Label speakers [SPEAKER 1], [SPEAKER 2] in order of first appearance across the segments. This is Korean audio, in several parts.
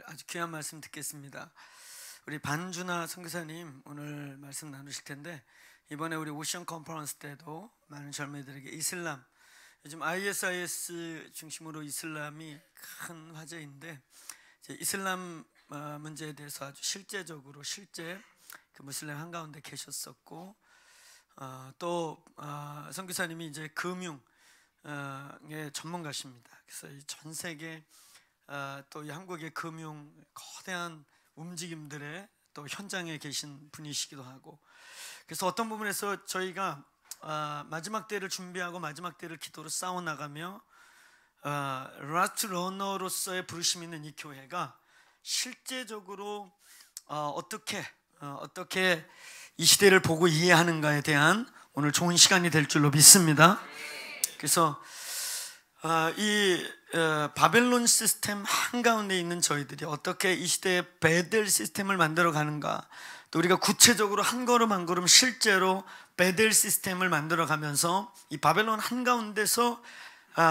[SPEAKER 1] 아주 귀한 말씀 듣겠습니다. 우리 반준하 선교사님 오늘 말씀 나누실 텐데, 이번에 우리 오션 컨퍼런스 때도 많은 젊은이들에게 이슬람, 요즘 ISIS 중심으로 이슬람이 큰 화제인데, 이슬람 문제에 대해서 아주 실제적으로 실제 그 무슬림 한가운데 계셨었고, 또 선교사님이 이제 금융의 전문가십니다. 그래서 이 전 세계 또 이 한국의 금융 거대한 움직임들의 또 현장에 계신 분이시기도 하고, 그래서 어떤 부분에서 저희가 마지막 때를 준비하고 마지막 때를 기도로 싸워 나가며 라스트 러너로서의 부르심 있는 이 교회가 실제적으로 어떻게 이 시대를 보고 이해하는가에 대한 오늘 좋은 시간이 될 줄로 믿습니다. 그래서 이 바벨론 시스템 한가운데 있는 저희들이 어떻게 이 시대의 베델 시스템을 만들어 가는가, 또 우리가 구체적으로 한 걸음 한 걸음 실제로 베델 시스템을 만들어 가면서 이 바벨론 한가운데서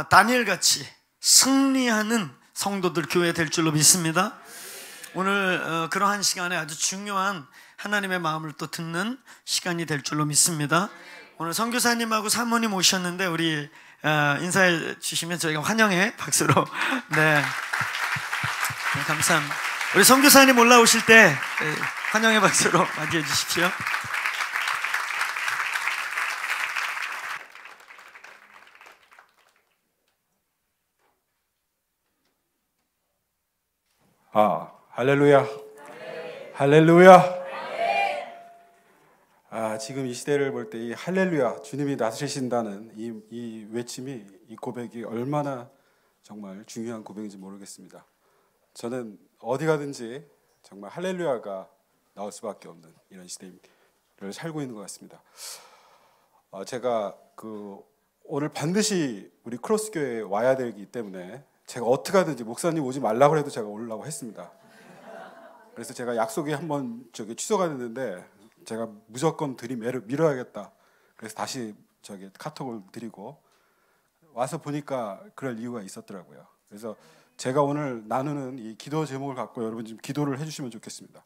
[SPEAKER 1] 다니엘같이 승리하는 성도들 교회 될 줄로 믿습니다. 오늘 그러한 시간에 아주 중요한 하나님의 마음을 또 듣는 시간이 될 줄로 믿습니다. 오늘 선교사님하고 사모님 오셨는데 우리 인사해 주시면 저희가 환영의 박수로 네, 감사합니다. 우리 선교사님 올라오실 때 환영의 박수로 맞이해 주십시오.
[SPEAKER 2] 할렐루야. 할렐루야. 지금 이 시대를 볼 때 이 할렐루야, 주님이 나서신다는 이 외침이, 이 고백이 얼마나 정말 중요한 고백인지 모르겠습니다. 저는 어디 가든지 정말 할렐루야가 나올 수밖에 없는 이런 시대를 살고 있는 것 같습니다. 제가 오늘 반드시 우리 크로스 교회에 와야 되기 때문에 제가 어떻게 하든지 목사님 오지 말라고 해도 제가 오려고 했습니다. 그래서 제가 약속이 한번 취소가 됐는데 제가 무조건 밀어야겠다. 그래서 다시 카톡을 드리고 와서 보니까 그럴 이유가 있었더라고요. 그래서 제가 오늘 나누는 이 기도 제목을 갖고 여러분 좀 기도를 해주시면 좋겠습니다.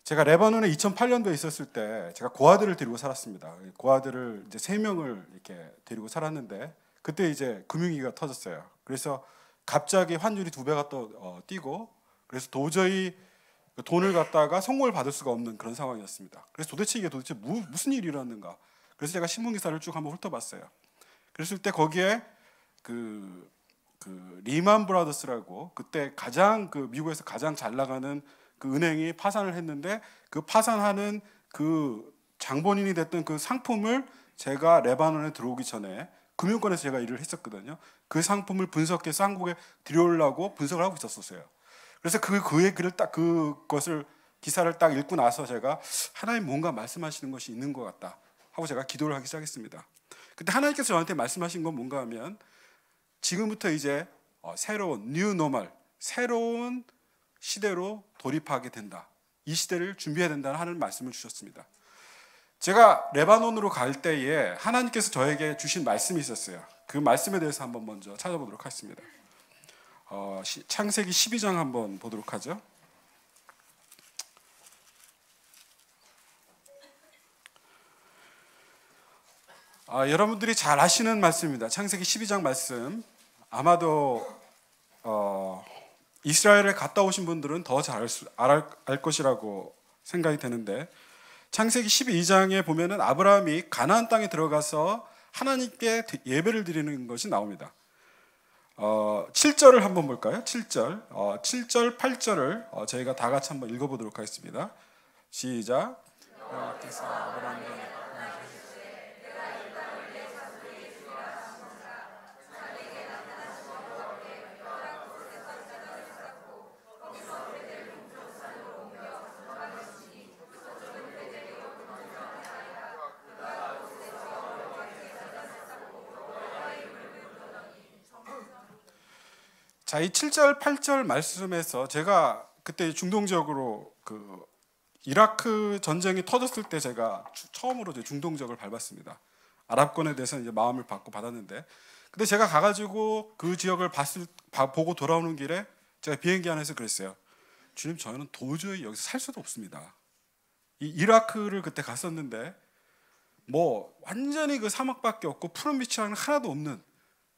[SPEAKER 2] 제가 레바논에 2008년도에 있었을 때 제가 고아들을 데리고 살았습니다. 고아들을 이제 3명을 이렇게 데리고 살았는데, 그때 이제 금융위기가 터졌어요. 그래서 갑자기 환율이 2배가 또 뛰고, 그래서 도저히 돈을 갖다가 선고를 받을 수가 없는 그런 상황이었습니다. 그래서 이게 무슨 일이 일어났는가? 그래서 제가 신문 기사를 쭉 한번 훑어봤어요. 그랬을 때 거기에 그 리만 브라더스라고 그때 미국에서 가장 잘 나가는 그 은행이 파산을 했는데, 그 파산하는 그 장본인이 됐던 그 상품을 제가 레바논에 들어오기 전에 금융권에서 제가 일을 했었거든요. 그 상품을 분석해서 한국에 들여오려고 분석을 하고 있었어요. 그래서 그의 글을 그것을 기사를 딱 읽고 나서 제가 하나님 뭔가 말씀하시는 것이 있는 것 같다 하고 제가 기도를 하기 시작했습니다. 그때 하나님께서 저한테 말씀하신 건 뭔가 하면, 지금부터 이제 새로운 뉴 노멀, 새로운 시대로 돌입하게 된다. 이 시대를 준비해야 된다는 하는 말씀을 주셨습니다. 제가 레바논으로 갈 때에 하나님께서 저에게 주신 말씀이 있었어요. 그 말씀에 대해서 한번 먼저 찾아보도록 하겠습니다. 창세기 12장 한번 보도록 하죠. 여러분들이 잘 아시는 말씀입니다. 창세기 12장 말씀. 아마도 이스라엘에 갔다 오신 분들은 더 잘 알 것이라고 생각이 되는데, 창세기 12장에 보면은 아브라함이 가나안 땅에 들어가서 하나님께 예배를 드리는 것이 나옵니다. 7절을 한번 볼까요? 7절, 7절, 8절을 저희가 다 같이 한번 읽어보도록 하겠습니다. 시작. 여호와께서 아브라함에게 이 7절, 8절 말씀에서 제가 그때 중동적으로 이라크 전쟁이 터졌을 때 제가 처음으로 중동적을 밟았습니다. 아랍권에 대해서 이제 마음을 받고 받았는데, 근데 제가 가가지고 그 지역을 보고 돌아오는 길에 제가 비행기 안에서 그랬어요. 주님, 저는 도저히 여기서 살 수도 없습니다. 이 이라크를 그때 갔었는데 뭐 완전히 그 사막밖에 없고 푸른 빛이라는 하나도 없는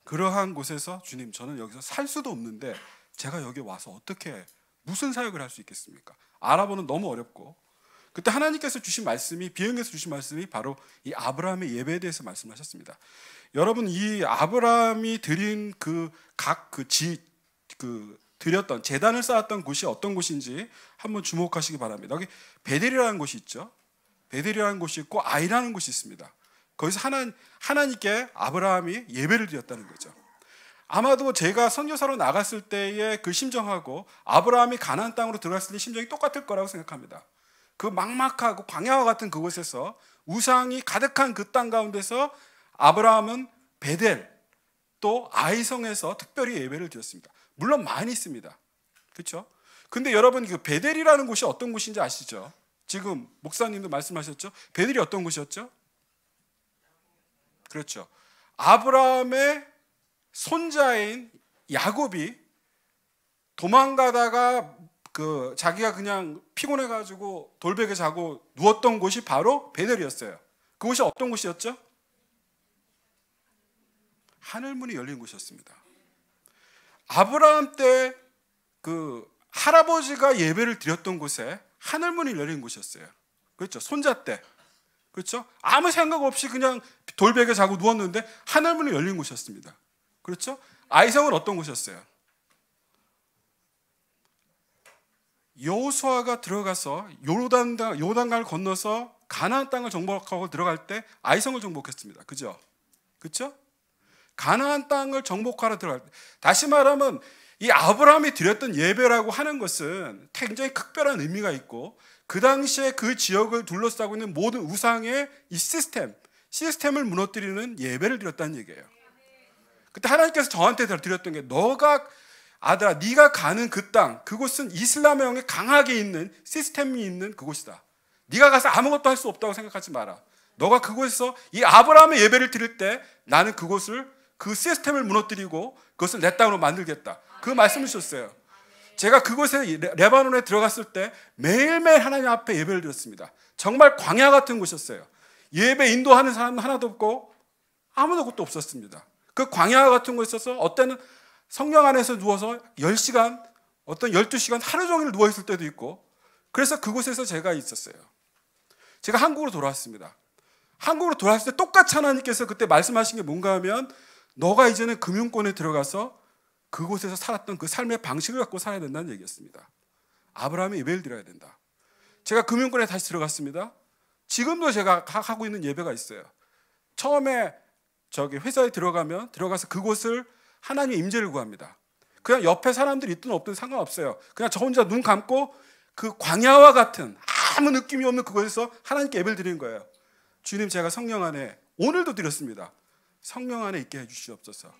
[SPEAKER 2] 그러한 곳에서 주님, 저는 여기서 살 수도 없는데 제가 여기 와서 어떻게 무슨 사역을 할 수 있겠습니까? 아랍어는 너무 어렵고. 그때 하나님께서 주신 말씀이, 비행기에서 주신 말씀이 바로 이 아브라함의 예배에 대해서 말씀하셨습니다. 여러분, 이 아브라함이 드린 드렸던 제단을 쌓았던 곳이 어떤 곳인지 한번 주목하시기 바랍니다. 여기 베델이라는 곳이 있죠. 베델이라는 곳이 있고 아이라는 곳이 있습니다. 거기서 하나님께 아브라함이 예배를 드렸다는 거죠. 아마도 제가 선교사로 나갔을 때의 그 심정하고 아브라함이 가나안 땅으로 들어갔을 때 심정이 똑같을 거라고 생각합니다. 그 막막하고 광야와 같은 그곳에서 우상이 가득한 그 땅 가운데서 아브라함은 베델 또 아이성에서 특별히 예배를 드렸습니다. 물론 많이 있습니다. 그렇죠? 근데 여러분, 그 베델이라는 곳이 어떤 곳인지 아시죠? 지금 목사님도 말씀하셨죠? 베델이 어떤 곳이었죠? 그렇죠. 아브라함의 손자인 야곱이 도망가다가 자기가 그냥 피곤해가지고 돌베개 자고 누웠던 곳이 바로 베델이었어요. 그곳이 어떤 곳이었죠? 하늘문이 열린 곳이었습니다. 아브라함 때 그 할아버지가 예배를 드렸던 곳에 하늘문이 열린 곳이었어요. 그렇죠? 손자 때. 그렇죠? 아무 생각 없이 그냥 돌베개 자고 누웠는데 하늘문이 열린 곳이었습니다. 그렇죠? 아이성은 어떤 곳이었어요? 여호수아가 들어가서 요단강을 건너서 가나안 땅을 정복하고 들어갈 때 아이성을 정복했습니다. 그죠? 그렇죠? 가나안 땅을 정복하러 들어갈 때, 다시 말하면 이 아브라함이 드렸던 예배라고 하는 것은 굉장히 특별한 의미가 있고, 그 당시에 그 지역을 둘러싸고 있는 모든 우상의 이 시스템을 무너뜨리는 예배를 드렸다는 얘기예요. 그때 하나님께서 저한테 드렸던 게, 너가 아들아, 네가 가는 그 땅, 그곳은 이슬람의 강하게 있는 시스템이 있는 그곳이다. 네가 가서 아무것도 할 수 없다고 생각하지 마라. 너가 그곳에서 이 아브라함의 예배를 드릴 때 나는 그곳을, 그 시스템을 무너뜨리고 그것을 내 땅으로 만들겠다. 그 말씀을 주셨어요. 제가 그곳에 레바논에 들어갔을 때 매일매일 하나님 앞에 예배를 드렸습니다. 정말 광야 같은 곳이었어요. 예배 인도하는 사람 하나도 없고 아무것도 없었습니다. 그 광야 같은 곳에 있어서 어때는 성령 안에서 누워서 10시간, 어떤 12시간 하루 종일 누워있을 때도 있고, 그래서 그곳에서 제가 있었어요. 제가 한국으로 돌아왔습니다. 한국으로 돌아왔을 때 똑같이 하나님께서 그때 말씀하신 게 뭔가 하면, 너가 이제는 금융권에 들어가서 그곳에서 살았던 그 삶의 방식을 갖고 살아야 된다는 얘기였습니다. 아브라함이 예배를 드려야 된다. 제가 금융권에 다시 들어갔습니다. 지금도 제가 하고 있는 예배가 있어요. 처음에 회사에 들어가서 그곳을 하나님의 임재를 구합니다. 그냥 옆에 사람들이 있든 없든 상관없어요. 그냥 저 혼자 눈 감고 그 광야와 같은 아무 느낌이 없는 그곳에서 하나님께 예배를 드리는 거예요. 주님, 제가 성령 안에, 오늘도 드렸습니다. 성령 안에 있게 해주시옵소서.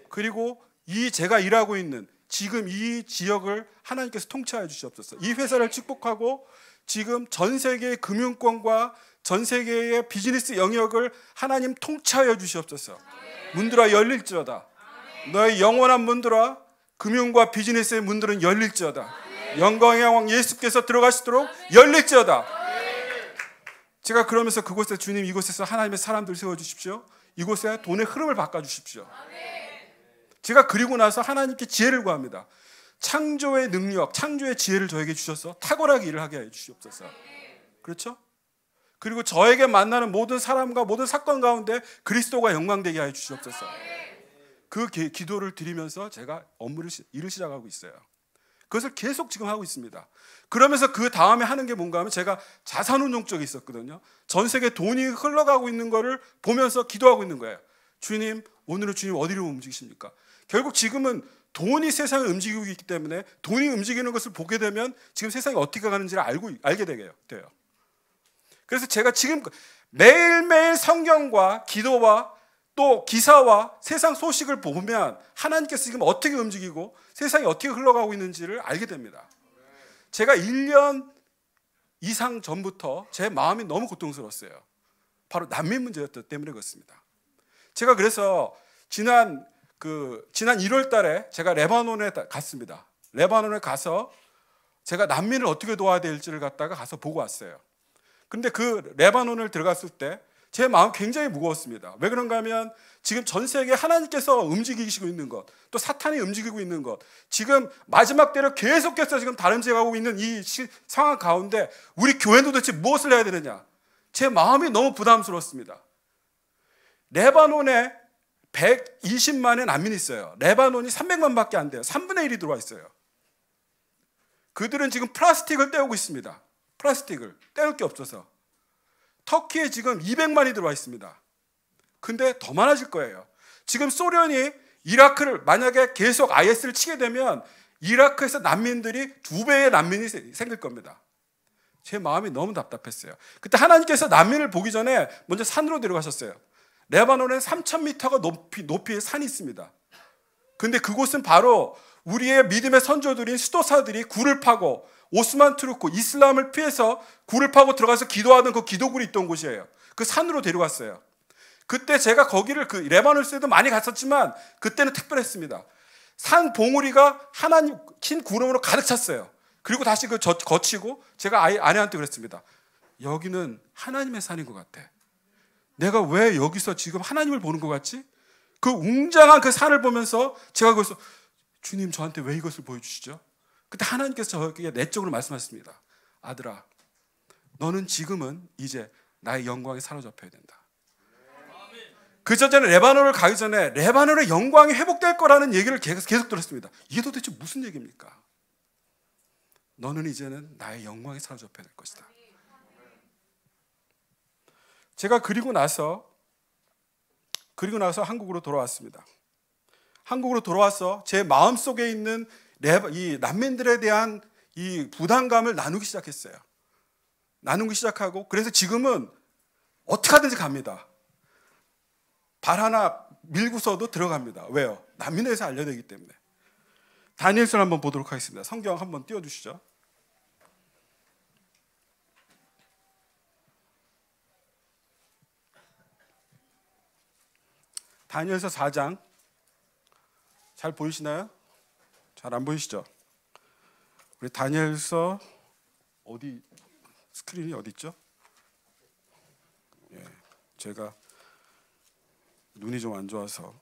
[SPEAKER 2] 그리고 제가 일하고 있는 지금 이 지역을 하나님께서 통치하여 주시옵소서. 이 회사를 축복하고 지금 전 세계의 금융권과 전 세계의 비즈니스 영역을 하나님 통치하여 주시옵소서. 문들아 열릴지어다. 너의 영원한 문들아, 금융과 비즈니스의 문들은 열릴지어다. 영광의 왕 예수께서 들어가시도록 열릴지어다. 제가 그러면서 그곳에, 주님, 이곳에서 하나님의 사람들 세워주십시오. 이곳에 돈의 흐름을 바꿔주십시오. 제가 그리고 나서 하나님께 지혜를 구합니다. 창조의 능력, 창조의 지혜를 저에게 주셔서 탁월하게 일을 하게 해 주시옵소서. 그렇죠? 그리고 저에게 만나는 모든 사람과 모든 사건 가운데 그리스도가 영광되게 하여 주시옵소서. 그 기도를 드리면서 제가 일을 시작하고 있어요. 그것을 계속 지금 하고 있습니다. 그러면서 그 다음에 하는 게 뭔가 하면, 제가 자산운용 쪽에 있었거든요. 전 세계 돈이 흘러가고 있는 거를 보면서 기도하고 있는 거예요. 주님, 오늘은 주님 어디로 움직이십니까? 결국 지금은 돈이 세상을 움직이고 있기 때문에, 돈이 움직이는 것을 보게 되면 지금 세상이 어떻게 가는지를 알게 돼요. 그래서 제가 지금 매일매일 성경과 기도와 또 기사와 세상 소식을 보면 하나님께서 지금 어떻게 움직이고 세상이 어떻게 흘러가고 있는지를 알게 됩니다. 제가 1년 이상 전부터 제 마음이 너무 고통스러웠어요. 바로 난민 문제였기 때문에 그렇습니다. 제가 그래서 지난 지난 1월 달에 제가 레바논에 갔습니다. 레바논에 가서 제가 난민을 어떻게 도와야 될지를 갖다가 가서 보고 왔어요. 근데 그 레바논을 들어갔을 때 제 마음 굉장히 무거웠습니다. 왜 그런가 하면 지금 전 세계 하나님께서 움직이시고 있는 것, 또 사탄이 움직이고 있는 것, 지금 마지막 때로 계속해서 지금 다름질하고 있는 이 상황 가운데 우리 교회는 도대체 무엇을 해야 되느냐? 제 마음이 너무 부담스러웠습니다. 레바논에 120만의 난민이 있어요. 레바논이 300만밖에 안 돼요. 3분의 1이 들어와 있어요. 그들은 지금 플라스틱을 떼우고 있습니다. 플라스틱을 떼울 게 없어서. 터키에 지금 200만이 들어와 있습니다. 근데 더 많아질 거예요. 지금 소련이 이라크를 만약에 계속 IS를 치게 되면 이라크에서 난민들이 2배의 난민이 생길 겁니다. 제 마음이 너무 답답했어요. 그때 하나님께서 난민을 보기 전에 먼저 산으로 데려가셨어요. 레바논에 3,000m가 높이의 산이 있습니다. 근데 그곳은 바로 우리의 믿음의 선조들인 수도사들이 굴을 파고 오스만 투르크 이슬람을 피해서 굴을 파고 들어가서 기도하던 그 기도굴이 있던 곳이에요. 그 산으로 데려갔어요. 그때 제가 거기를 레바논 때도 많이 갔었지만 그때는 특별했습니다. 산 봉우리가 하나님 흰 구름으로 가득 찼어요. 그리고 다시 거치고 제가 아내한테 그랬습니다. 여기는 하나님의 산인 것 같아. 내가 왜 여기서 지금 하나님을 보는 것 같지? 그 웅장한 그 산을 보면서 제가 거기서 주님 저한테 왜 이것을 보여주시죠? 그때 하나님께서 저에게 내적으로 말씀하셨습니다. 아들아, 너는 지금은 이제 나의 영광에 사로잡혀야 된다. 그 전에 레바논을 가기 전에 레바논의 영광이 회복될 거라는 얘기를 계속 들었습니다. 이게 도대체 무슨 얘기입니까? 너는 이제는 나의 영광에 사로잡혀야 될 것이다. 제가 그리고 나서 한국으로 돌아왔습니다. 한국으로 돌아와서 제 마음속에 있는 이 난민들에 대한 이 부담감을 나누기 시작했어요. 나누기 시작하고 그래서 지금은 어떻게 하든지 갑니다. 발 하나 밀고서도 들어갑니다. 왜요? 난민에 대해서 알려야 되기 때문에. 다니엘서 한번 보도록 하겠습니다. 성경 한번 띄워주시죠. 다니엘서 4장 잘 보이시나요? 잘 안 보이시죠? 우리 다니엘서 어디 스크린이 어디 있죠? 예, 제가 눈이 좀 안 좋아서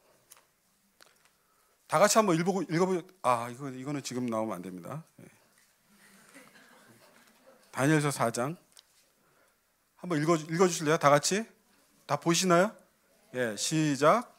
[SPEAKER 2] 다 같이 한번 읽어보. 이거는 지금 나오면 안 됩니다. 예. 다니엘서 4장 한번 읽어주실래요? 다 같이 다 보시나요? 예, 시작.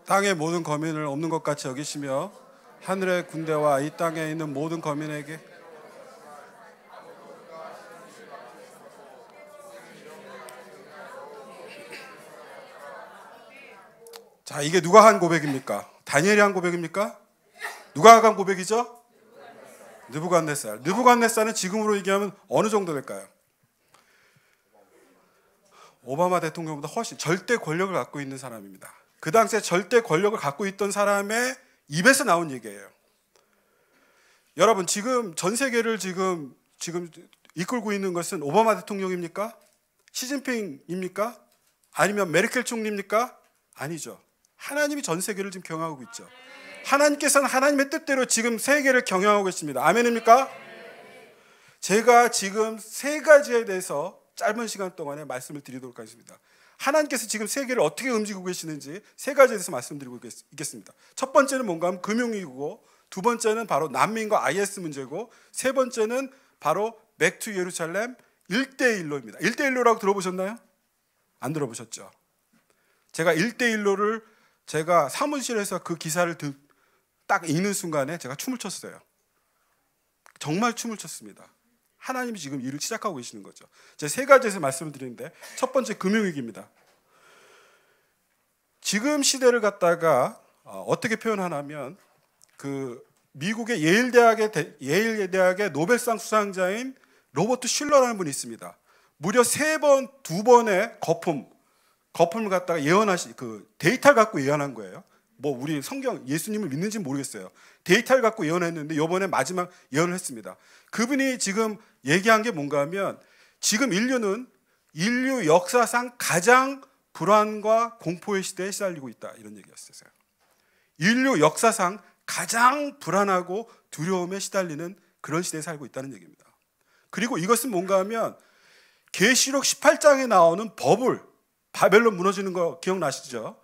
[SPEAKER 2] 땅의 모든 거민을 없는 것 같이 여기시며 하늘의 군대와 이 땅에 있는 모든 거민에게 자, 이게 누가 한 고백입니까? 다니엘이 한 고백입니까? 누가 한 고백이죠? 느부갓네살. 느부갓네살은 지금으로 얘기하면 어느 정도 될까요? 오바마 대통령보다 훨씬 절대 권력을 갖고 있는 사람입니다. 그 당시에 절대 권력을 갖고 있던 사람의 입에서 나온 얘기예요. 여러분, 지금 전 세계를 지금 이끌고 있는 것은 오바마 대통령입니까? 시진핑입니까? 아니면 메르켈 총리입니까? 아니죠. 하나님이 전 세계를 지금 경영하고 있죠. 하나님께서는 하나님의 뜻대로 지금 세계를 경영하고 계십니다. 아멘입니까? 제가 지금 세 가지에 대해서 짧은 시간 동안에 말씀을 드리도록 하겠습니다. 하나님께서 지금 세계를 어떻게 움직이고 계시는지 세 가지에 대해서 말씀드리고 있겠습니다. 첫 번째는 뭔가 하면 금융위기고, 두 번째는 바로 난민과 IS 문제고, 세 번째는 바로 Back to 예루살렘 1대1로입니다. 1대1로라고 들어보셨나요? 안 들어보셨죠? 제가 1대1로를 제가 사무실에서 그 기사를 딱 읽는 순간에 제가 춤을 췄어요. 정말 춤을 췄습니다. 하나님이 지금 일을 시작하고 계시는 거죠. 제가 세 가지에서 말씀을 드리는데, 첫 번째 금융위기입니다. 지금 시대를 갖다가 어떻게 표현하냐면, 그 미국의 예일 대학의 노벨상 수상자인 로버트 슐러라는 분이 있습니다. 무려 3번, 2번의 거품을 갖다가 그 데이터를 갖고 예언한 거예요. 뭐 우리 성경 예수님을 믿는지 모르겠어요. 데이터를 갖고 예언했는데 이번에 마지막 예언을 했습니다. 그분이 지금 얘기한 게 뭔가 하면 지금 인류는 인류 역사상 가장 불안과 공포의 시대에 시달리고 있다, 이런 얘기였어요. 인류 역사상 가장 불안하고 두려움에 시달리는 그런 시대에 살고 있다는 얘기입니다. 그리고 이것은 뭔가 하면 계시록 18장에 나오는 버블, 바벨론 무너지는 거 기억나시죠?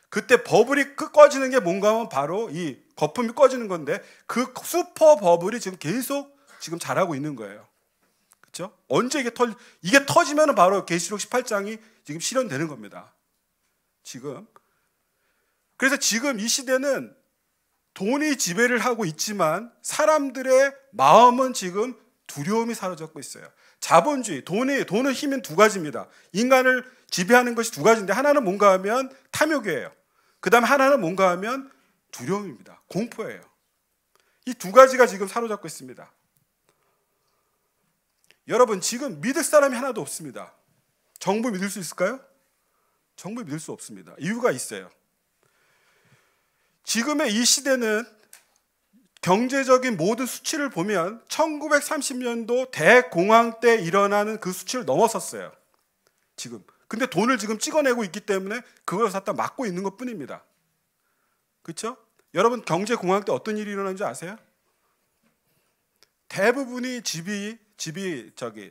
[SPEAKER 2] 그때 버블이 꺼지는 게 뭔가 하면 바로 이 거품이 꺼지는 건데 그 슈퍼 버블이 지금 계속 지금 자라고 있는 거예요. 그렇죠? 언제 이게 터지면 바로 계시록 18장이 지금 실현되는 겁니다. 지금. 그래서 지금 이 시대는 돈이 지배를 하고 있지만 사람들의 마음은 지금 두려움이 사로잡고 있어요. 자본주의, 돈의 힘은 2가지입니다. 인간을 지배하는 것이 2가지인데 하나는 뭔가 하면 탐욕이에요. 그 다음에 하나는 뭔가 하면 두려움입니다. 공포예요. 이 2가지가 지금 사로잡고 있습니다. 여러분, 지금 믿을 사람이 하나도 없습니다. 정부 믿을 수 있을까요? 정부 믿을 수 없습니다. 이유가 있어요. 지금의 이 시대는 경제적인 모든 수치를 보면 1930년도 대공황 때 일어나는 그 수치를 넘어섰어요. 지금. 근데 돈을 지금 찍어내고 있기 때문에 그걸 갖다 막고 있는 것 뿐입니다. 그렇죠? 여러분, 경제공황 때 어떤 일이 일어난지 아세요? 대부분이 집이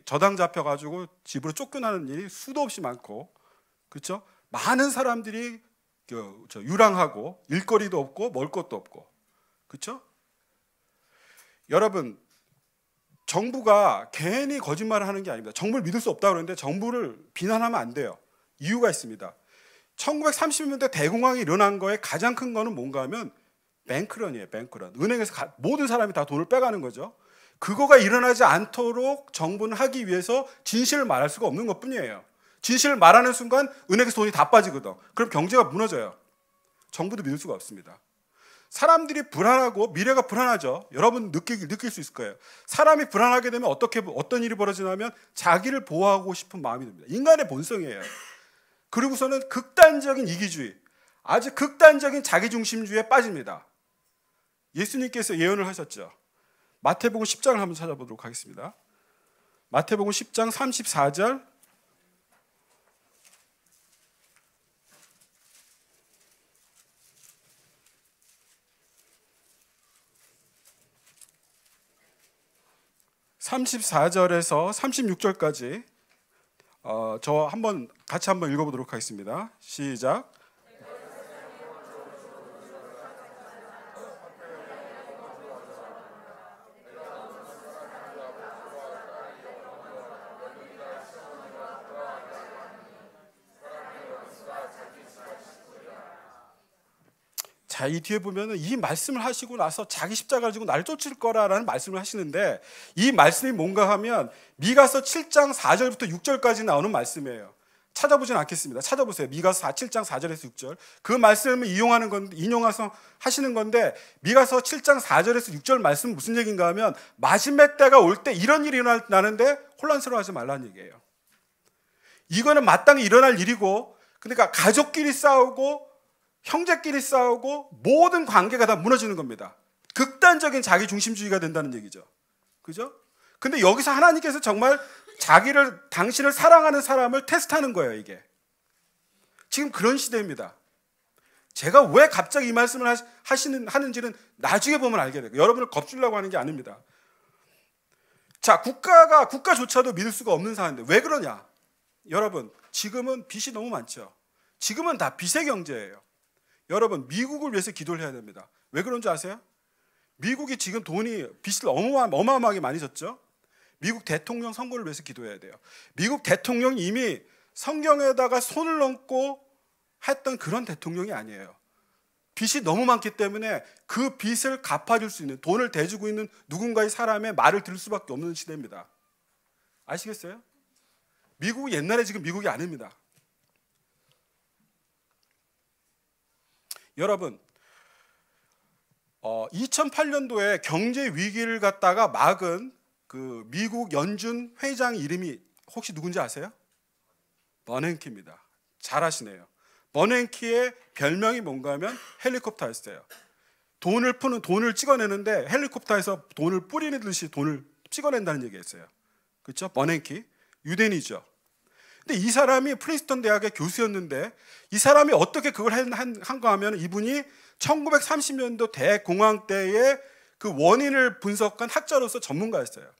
[SPEAKER 2] 저당 잡혀가지고 집으로 쫓겨나는 일이 수도 없이 많고, 그렇죠? 많은 사람들이 유랑하고 일거리도 없고 먹을 것도 없고, 그렇죠? 여러분, 정부가 괜히 거짓말을 하는 게 아닙니다. 정부를 믿을 수 없다고 그러는데 정부를 비난하면 안 돼요. 이유가 있습니다. 1930년대 대공황이 일어난 거에 가장 큰 거는 뭔가 하면 뱅크런이에요. 뱅크런. 은행에서 모든 사람이 다 돈을 빼가는 거죠. 그거가 일어나지 않도록 정부는 하기 위해서 진실을 말할 수가 없는 것뿐이에요. 진실을 말하는 순간 은행에서 돈이 다 빠지거든. 그럼 경제가 무너져요. 정부도 믿을 수가 없습니다. 사람들이 불안하고 미래가 불안하죠. 여러분 느낄 수 있을 거예요. 사람이 불안하게 되면 어떤 일이 벌어지냐면 자기를 보호하고 싶은 마음이 듭니다. 인간의 본성이에요. 그리고서는 극단적인 이기주의, 아주 극단적인 자기중심주의에 빠집니다. 예수님께서 예언을 하셨죠. 마태복음 10장을 한번 찾아보도록 하겠습니다. 마태복음 10장 34절, (34절에서) (36절까지) 저 같이 한번 읽어보도록 하겠습니다. 시작. 자, 이 뒤에 보면은 이 말씀을 하시고 나서 자기 십자가를 지고 날 쫓을 거라는 말씀을 하시는데, 이 말씀이 뭔가 하면 미가서 7장 4절부터 6절까지 나오는 말씀이에요. 찾아보진 않겠습니다. 찾아보세요. 미가서 7장 4절에서 6절. 그 말씀을 인용해서 하시는 건데, 미가서 7장 4절에서 6절 말씀은 무슨 얘기인가 하면 마지막 때가 올 때 이런 일이 일어나는데 혼란스러워하지 말라는 얘기예요. 이거는 마땅히 일어날 일이고, 그러니까 가족끼리 싸우고 형제끼리 싸우고 모든 관계가 다 무너지는 겁니다. 극단적인 자기 중심주의가 된다는 얘기죠. 그죠? 근데 여기서 하나님께서 정말 당신을 사랑하는 사람을 테스트하는 거예요, 이게. 지금 그런 시대입니다. 제가 왜 갑자기 이 말씀을 하는지는 나중에 보면 알게 돼요. 여러분을 겁주려고 하는 게 아닙니다. 자, 국가조차도 믿을 수가 없는 상황인데 왜 그러냐? 여러분, 지금은 빚이 너무 많죠. 지금은 다 빚의 경제예요. 여러분, 미국을 위해서 기도를 해야 됩니다. 왜 그런 줄 아세요? 미국이 지금 빚을 어마어마하게 많이 졌죠. 미국 대통령 선거를 위해서 기도해야 돼요. 미국 대통령이 이미 성경에다가 손을 얹고 했던 그런 대통령이 아니에요. 빚이 너무 많기 때문에 그 빚을 갚아줄 수 있는, 돈을 대주고 있는 누군가의 사람의 말을 들을 수밖에 없는 시대입니다. 아시겠어요? 미국이 옛날에 지금 미국이 아닙니다. 여러분, 2008년도에 경제 위기를 갖다가 막은 그 미국 연준 회장 이름이 혹시 누군지 아세요? 버냉키입니다. 잘 아시네요. 버냉키의 별명이 뭔가 하면 헬리콥터였어요. 돈을 찍어내는데 헬리콥터에서 돈을 뿌리듯이 돈을 찍어낸다는 얘기였어요. 그렇죠? 버냉키 유대인이죠. 근데 이 사람이 프린스턴 대학의 교수였는데 이 사람이 어떻게 그걸 한가 하면 이분이 1930년도 대공황 때의 그 원인을 분석한 학자로서 전문가였어요.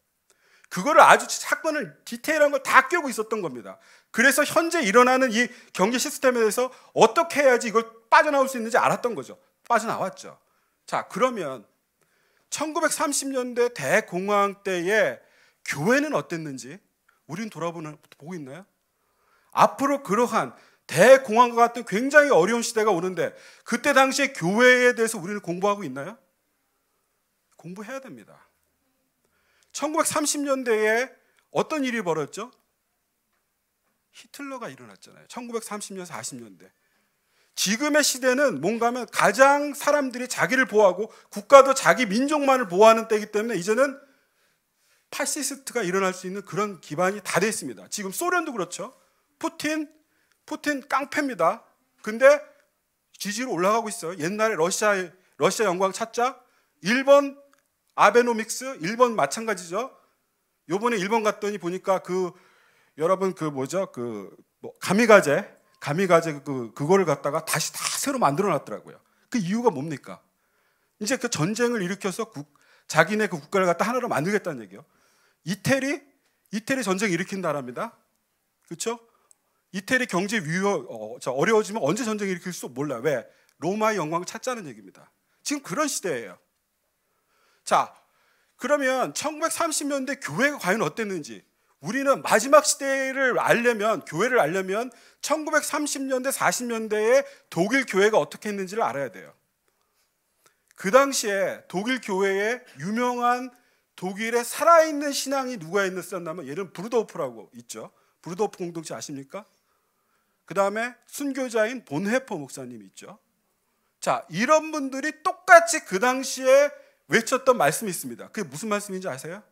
[SPEAKER 2] 그거를 아주 사건을 디테일한 걸 다 꿰고 있었던 겁니다. 그래서 현재 일어나는 이 경제 시스템에 대해서 어떻게 해야지 이걸 빠져나올 수 있는지 알았던 거죠. 빠져나왔죠. 자, 그러면 1930년대 대공황 때의 교회는 어땠는지 우리는 보고 있나요? 앞으로 그러한 대공황과 같은 굉장히 어려운 시대가 오는데 그때 당시에 교회에 대해서 우리는 공부하고 있나요? 공부해야 됩니다. 1930년대에 어떤 일이 벌어졌죠? 히틀러가 일어났잖아요. 1930년, 40년대. 지금의 시대는 뭔가 하면 가장 사람들이 자기를 보호하고 국가도 자기 민족만을 보호하는 때이기 때문에 이제는 파시스트가 일어날 수 있는 그런 기반이 다 돼 있습니다. 지금 소련도 그렇죠. 푸틴 깡패입니다. 근데 지지로 올라가고 있어요. 옛날에 러시아 영광 찾자. 일본 아베노믹스, 일본 마찬가지죠. 요번에 일본 갔더니 보니까 여러분 가미가제 그거를 갖다가 다시 다 새로 만들어 놨더라고요. 그 이유가 뭡니까? 이제 그 전쟁을 일으켜서 자기네 그 국가를 갖다 하나로 만들겠다는 얘기예요. 이태리 전쟁 일으킨 나라입니다. 그렇죠? 이태리 경제 어려워지면 언제 전쟁 일으킬 수 몰라. 왜? 로마의 영광을 찾자는 얘기입니다. 지금 그런 시대예요. 자, 그러면 1930년대 교회가 과연 어땠는지 우리는 마지막 시대를 교회를 알려면 1930년대, 40년대에 독일 교회가 어떻게 했는지를 알아야 돼요. 그 당시에 독일 교회에 유명한 독일의 살아있는 신앙이 누가 있었냐면 예를 들면 브루도프라고 있죠. 브루도프 공동체 아십니까? 그 다음에 순교자인 본헤퍼 목사님이 있죠. 자, 이런 분들이 똑같이 그 당시에 외쳤던 말씀이 있습니다. 그게 무슨 말씀인지 아세요?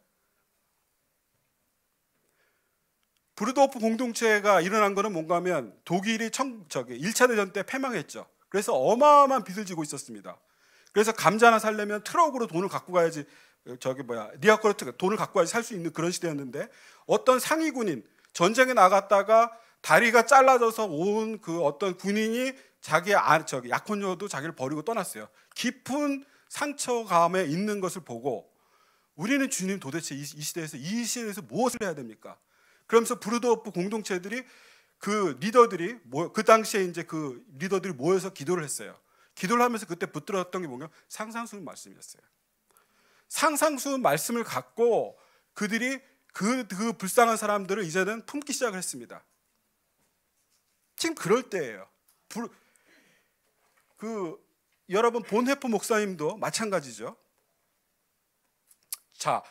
[SPEAKER 2] 브루도프 공동체가 일어난 거는 뭔가 하면 독일이 1차 대전 때 패망했죠. 그래서 어마어마한 빚을 지고 있었습니다. 그래서 감자 하나 살려면 트럭으로 돈을 갖고 가야지 리아코르트 돈을 갖고 가야지 살 수 있는 그런 시대였는데 어떤 상위 군인 전쟁에 나갔다가 다리가 잘라져서 온 그 어떤 군인이 약혼녀도 자기를 버리고 떠났어요. 깊은 상처감에 있는 것을 보고 우리는 주님 도대체 이 시대에서 무엇을 해야 됩니까? 그러면서 브루도프 공동체들이 그 당시에 이제 그 리더들이 모여서 기도를 했어요. 기도를 하면서 그때 붙들었던 게 뭐냐면 상상수훈 말씀이었어요. 상상수훈 말씀을 갖고 그들이 그 불쌍한 사람들을 이제는 품기 시작을 했습니다. 지금 그럴 때예요. 여러분 본헤퍼 목사님도 마찬가지죠. 자,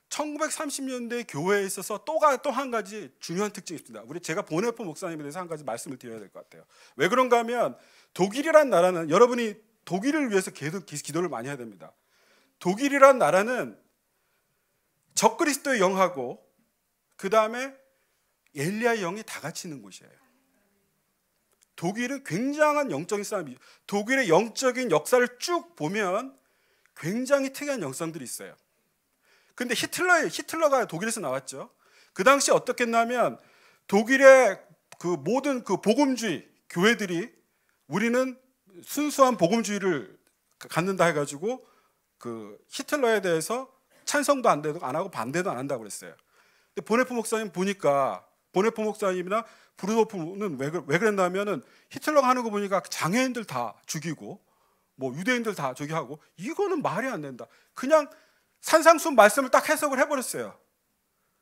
[SPEAKER 2] 1930년대 교회에 있어서 또 한 가지 중요한 특징이 있습니다. 제가 본헤퍼 목사님에 대해서 한 가지 말씀을 드려야 될 것 같아요. 왜 그런가 하면 독일이란 나라는 여러분이 독일을 위해서 계속 기도를 많이 해야 됩니다. 독일이란 나라는 적그리스도의 영하고 그 다음에 엘리야의 영이 다 같이 있는 곳이에요. 독일은 굉장한 영적인 싸움이죠. 독일의 영적인 역사를 쭉 보면 굉장히 특이한 영성들이 있어요. 근데 히틀러가 독일에서 나왔죠. 그 당시 어떻게 했냐면 독일의 그 모든 그 복음주의 교회들이 우리는 순수한 복음주의를 갖는다 해가지고 그 히틀러에 대해서 찬성도 안 하고 반대도 안 한다고 그랬어요. 근데 본헤퍼 목사님 보니까 본헤퍼 목사님이나 브루도프는 왜 그랬냐면은 히틀러가 하는 거 보니까 장애인들 다 죽이고 뭐 유대인들 다 저기 하고 이거는 말이 안 된다. 그냥 산상수훈 말씀을 딱 해석을 해버렸어요.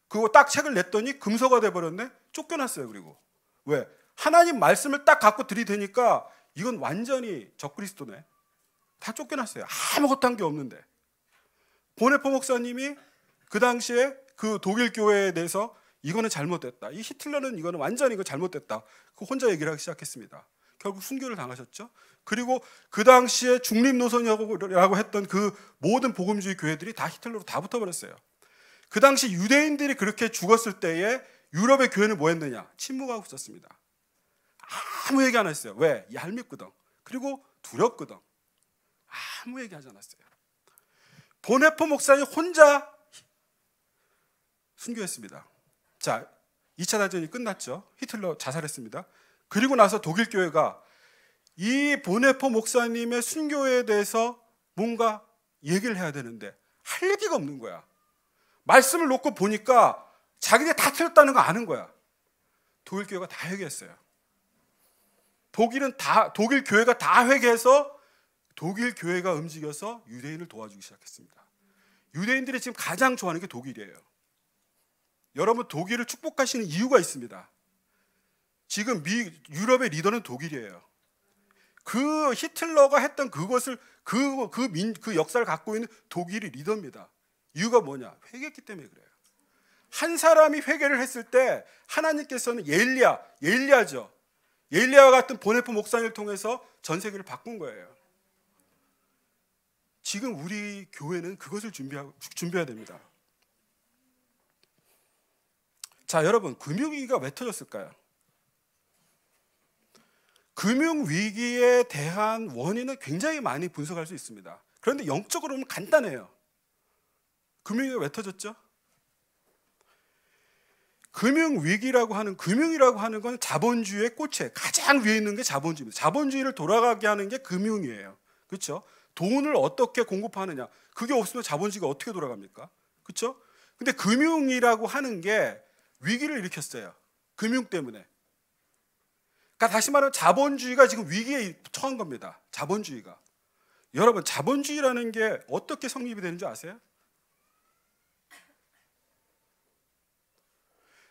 [SPEAKER 2] 그거 딱 책을 냈더니 금서가 돼버렸네. 쫓겨났어요. 그리고 왜? 하나님 말씀을 딱 갖고 들이대니까 이건 완전히 적그리스도네. 다 쫓겨났어요. 아무것도 한 게 없는데. 본헤퍼 목사님이 그 당시에 그 독일 교회에 대해서 이거는 잘못됐다. 이 히틀러는 이거는 완전히 이거 잘못됐다. 그 혼자 얘기를 하기 시작했습니다. 결국 순교를 당하셨죠. 그리고 그 당시에 중립 노선이라고 했던 그 모든 복음주의 교회들이 다 히틀러로 다 붙어버렸어요. 그 당시 유대인들이 그렇게 죽었을 때에 유럽의 교회는 뭐 했느냐? 침묵하고 있었습니다. 아무 얘기 안 했어요. 왜? 얄밉거든. 그리고 두렵거든. 아무 얘기 하지 않았어요. 보네포 목사님 혼자 순교했습니다. 자, 2차 대전이 끝났죠. 히틀러 자살했습니다. 그리고 나서 독일 교회가 이 보네포 목사님의 순교에 대해서 뭔가 얘기를 해야 되는데 할 얘기가 없는 거야. 말씀을 놓고 보니까 자기들이 다 틀렸다는 거 아는 거야. 독일 교회가 다 회개했어요. 독일 교회가 다 회개해서 독일 교회가 움직여서 유대인을 도와주기 시작했습니다. 유대인들이 지금 가장 좋아하는 게 독일이에요. 여러분, 독일을 축복하시는 이유가 있습니다. 지금 유럽의 리더는 독일이에요. 그 히틀러가 했던 그것을 그 역사를 갖고 있는 독일이 리더입니다. 이유가 뭐냐? 회개했기 때문에 그래요. 한 사람이 회개를 했을 때 하나님께서는 예일리야죠. 예일리야와 같은 보네포 목사님을 통해서 전 세계를 바꾼 거예요. 지금 우리 교회는 그것을 준비해야 됩니다. 자, 여러분, 금융위기가 왜 터졌을까요? 금융위기에 대한 원인은 굉장히 많이 분석할 수 있습니다. 그런데 영적으로 보면 간단해요. 금융위기가 왜 터졌죠? 금융이라고 하는 건 자본주의의 꽃에 가장 위에 있는 게 자본주의입니다. 자본주의를 돌아가게 하는 게 금융이에요. 그렇죠? 돈을 어떻게 공급하느냐. 그게 없으면 자본주의가 어떻게 돌아갑니까? 그렇죠? 근데 금융이라고 하는 게 위기를 일으켰어요. 금융 때문에. 그러니까 다시 말하면 자본주의가 지금 위기에 처한 겁니다. 자본주의가. 여러분, 자본주의라는 게 어떻게 성립이 되는 줄 아세요?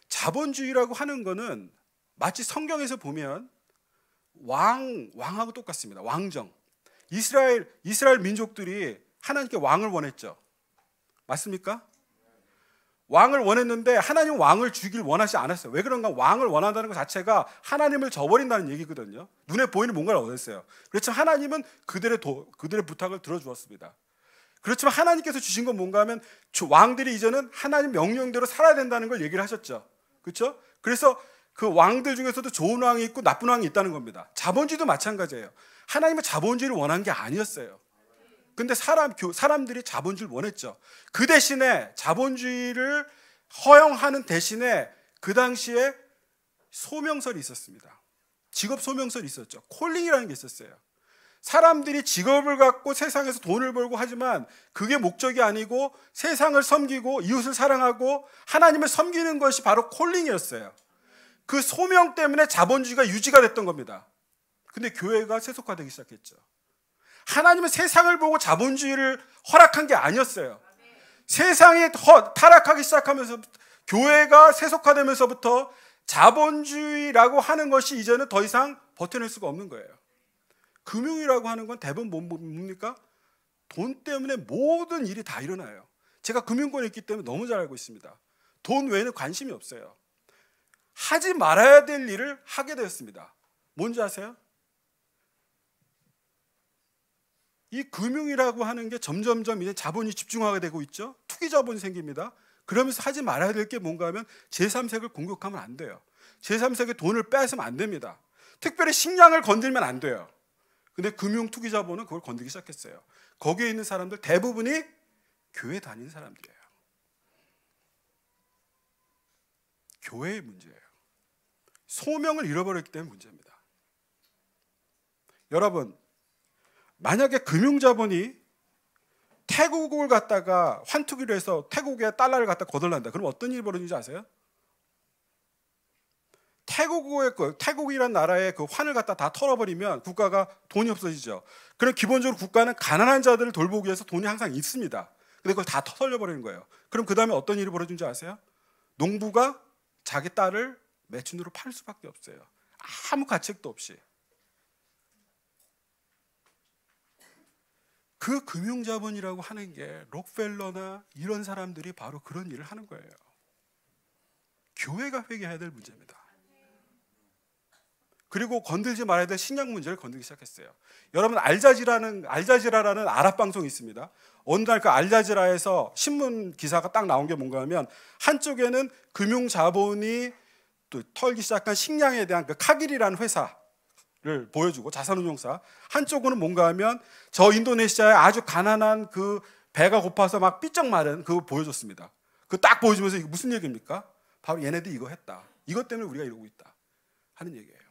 [SPEAKER 2] 자본주의라고 하는 거는 마치 성경에서 보면 왕하고 똑같습니다. 왕정. 이스라엘 민족들이 하나님께 왕을 원했죠. 맞습니까? 왕을 원했는데 하나님 왕을 주길 원하지 않았어요. 왜 그런가? 왕을 원한다는 것 자체가 하나님을 저버린다는 얘기거든요. 눈에 보이는 뭔가를 원했어요. 그렇지만 하나님은 그들의 부탁을 들어주었습니다. 그렇지만 하나님께서 주신 건 뭔가 하면 왕들이 이제는 하나님 명령대로 살아야 된다는 걸 얘기를 하셨죠. 그렇죠? 그래서 그 왕들 중에서도 좋은 왕이 있고 나쁜 왕이 있다는 겁니다. 자본주의도 마찬가지예요. 하나님은 자본주의를 원한 게 아니었어요. 근데 사람들이 자본주의를 원했죠. 그 대신에 자본주의를 허용하는 대신에 그 당시에 소명설이 있었습니다. 직업 소명설이 있었죠. 콜링이라는 게 있었어요. 사람들이 직업을 갖고 세상에서 돈을 벌고 하지만 그게 목적이 아니고 세상을 섬기고 이웃을 사랑하고 하나님을 섬기는 것이 바로 콜링이었어요. 그 소명 때문에 자본주의가 유지가 됐던 겁니다. 근데 교회가 세속화되기 시작했죠. 하나님은 세상을 보고 자본주의를 허락한 게 아니었어요. 세상이 타락하기 시작하면서 교회가 세속화되면서부터 자본주의라고 하는 것이 이제는 더 이상 버텨낼 수가 없는 거예요. 금융이라고 하는 건 대부분 뭡니까? 돈 때문에 모든 일이 다 일어나요. 제가 금융권에 있기 때문에 너무 잘 알고 있습니다. 돈 외에는 관심이 없어요. 하지 말아야 될 일을 하게 되었습니다. 뭔지 아세요? 이 금융이라고 하는 게 점점점 이제 자본이 집중하게 되고 있죠. 투기 자본이 생깁니다. 그러면서 하지 말아야 될 게 뭔가 하면 제3세력을 공격하면 안 돼요. 제3세력의 돈을 뺏으면 안 됩니다. 특별히 식량을 건들면 안 돼요. 근데 금융 투기 자본은 그걸 건들기 시작했어요. 거기에 있는 사람들 대부분이 교회 다니는 사람들이에요. 교회의 문제예요. 소명을 잃어버렸기 때문에 문제입니다. 여러분, 만약에 금융자본이 태국을 갖다가 환투기로 해서 태국의 달러를 갖다 거덜난다. 그럼 어떤 일이 벌어지는지 아세요? 태국이란 나라의 그 환을 갖다 다 털어버리면 국가가 돈이 없어지죠. 그럼 기본적으로 국가는 가난한 자들을 돌보기 위해서 돈이 항상 있습니다. 근데 그걸 다 털려버리는 거예요. 그럼 그 다음에 어떤 일이 벌어지는지 아세요? 농부가 자기 딸을 매춘으로 팔 수밖에 없어요. 아무 가책도 없이. 그 금융자본이라고 하는 게 록펠러나 이런 사람들이 바로 그런 일을 하는 거예요. 교회가 회개해야 될 문제입니다. 그리고 건들지 말아야 될 식량 문제를 건들기 시작했어요. 여러분 알자지라라는 아랍 방송이 있습니다. 어느 날 그 알자지라에서 신문 기사가 딱 나온 게 뭔가 하면 한쪽에는 금융 자본이 또 털기 시작한 식량에 대한 그 카길이라는 회사를 보여주고 자산운용사, 한쪽으로는 뭔가 하면 저 인도네시아의 아주 가난한 그 배가 고파서 막 삐쩍 마른 그거 보여줬습니다. 그 딱 보여주면서 이게 무슨 얘기입니까? 바로 얘네들 이거 했다. 이것 때문에 우리가 이러고 있다 하는 얘기예요.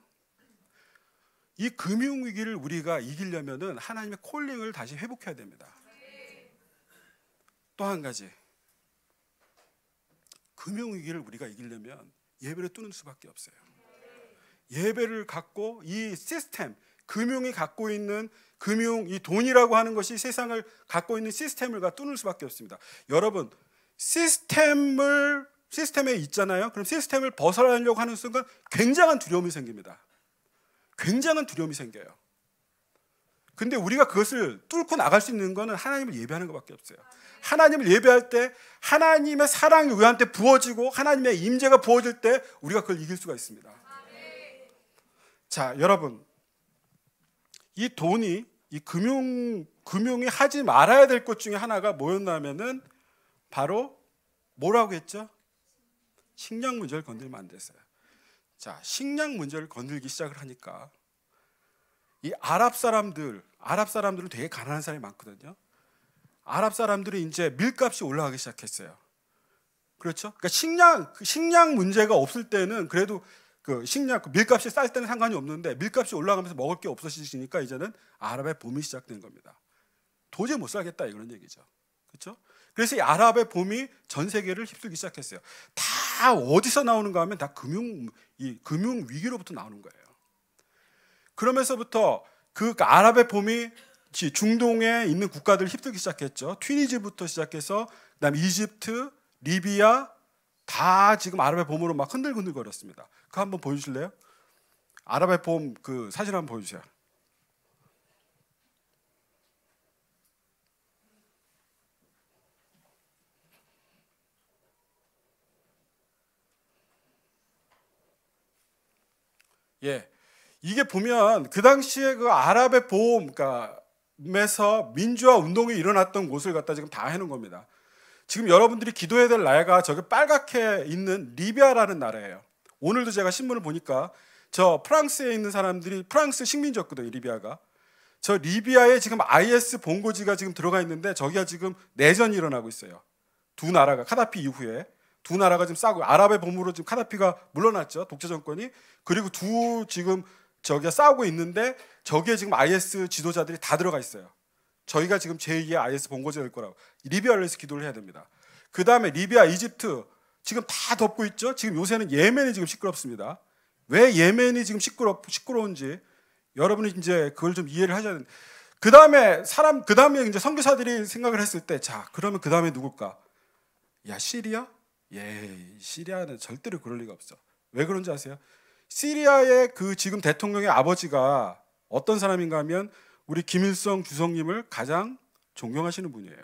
[SPEAKER 2] 이 금융위기를 우리가 이기려면은 하나님의 콜링을 다시 회복해야 됩니다. 또 한 가지, 금융위기를 우리가 이기려면 예배를 뚫는 수밖에 없어요. 예배를 갖고 이 시스템, 금융이 갖고 있는 금융, 이 돈이라고 하는 것이 세상을 갖고 있는 시스템을 뚫을 수밖에 없습니다. 여러분, 시스템에 있잖아요. 그럼 시스템을 벗어나려고 하는 순간 굉장한 두려움이 생깁니다. 굉장한 두려움이 생겨요. 근데 우리가 그것을 뚫고 나갈 수 있는 것은 하나님을 예배하는 것밖에 없어요. 하나님을 예배할 때 하나님의 사랑이 우리한테 부어지고 하나님의 임재가 부어질 때 우리가 그걸 이길 수가 있습니다. 자, 여러분, 이 돈이, 이 금융이 하지 말아야 될 것 중에 하나가 뭐였냐면은 바로 뭐라고 했죠? 식량 문제를 건들면 안 됐어요. 자, 식량 문제를 건들기 시작을 하니까 이 아랍 사람들은 되게 가난한 사람이 많거든요. 아랍 사람들이 이제 밀값이 올라가기 시작했어요. 그렇죠? 그러니까 식량 문제가 없을 때는 그래도 밀값이 쌀 때는 상관이 없는데 밀값이 올라가면서 먹을 게 없어지니까 이제는 아랍의 봄이 시작된 겁니다. 도저히 못 살겠다 이런 얘기죠. 그렇죠? 그래서 이 아랍의 봄이 전 세계를 휩쓸기 시작했어요. 다 어디서 나오는가 하면 다 금융 위기로부터 나오는 거예요. 그러면서부터 그 아랍의 봄이 중동에 있는 국가들을 휩쓸기 시작했죠. 튀니지부터 시작해서 그다음 이집트, 리비아 다 지금 아랍의 봄으로 막 흔들흔들거렸습니다. 그거 한번 보여주실래요? 아랍의 봄 그 사진 한번 보여주세요. 예, 이게 보면 그 당시에 그 아랍의 봄, 그러니까,에서 민주화 운동이 일어났던 곳을 갖다 지금 다 해놓은 겁니다. 지금 여러분들이 기도해야 될 나라가 저기 빨갛게 있는 리비아라는 나라예요. 오늘도 제가 신문을 보니까 저 프랑스에 있는 사람들이 프랑스 식민지였거든요, 리비아가. 저 리비아에 지금 IS 본고지가 지금 들어가 있는데 저기가 지금 내전이 일어나고 있어요. 두 나라가 카다피 이후에 두 나라가 지금 싸우고 아랍의 봄으로 지금 카다피가 물러났죠, 독재 정권이. 그리고 지금 저기가 싸우고 있는데 저기에 지금 IS 지도자들이 다 들어가 있어요. 저희가 지금 제2의 IS 본고지가 될 거라고 리비아를 위해서 기도를 해야 됩니다. 그 다음에 리비아, 이집트 지금 다 덮고 있죠. 지금 요새는 예멘이 지금 시끄럽습니다. 왜 예멘이 지금 시끄러운지 여러분이 이제 그걸 좀 이해를 하셔야 됩니다. 그 다음에 이제 선교사들이 생각을 했을 때, 자, 그러면 그 다음에 누굴까? 야, 시리아? 예, 시리아는 절대로 그럴 리가 없어. 왜 그런지 아세요? 시리아의 그 지금 대통령의 아버지가 어떤 사람인가 하면 우리 김일성 주석님을 가장 존경하시는 분이에요.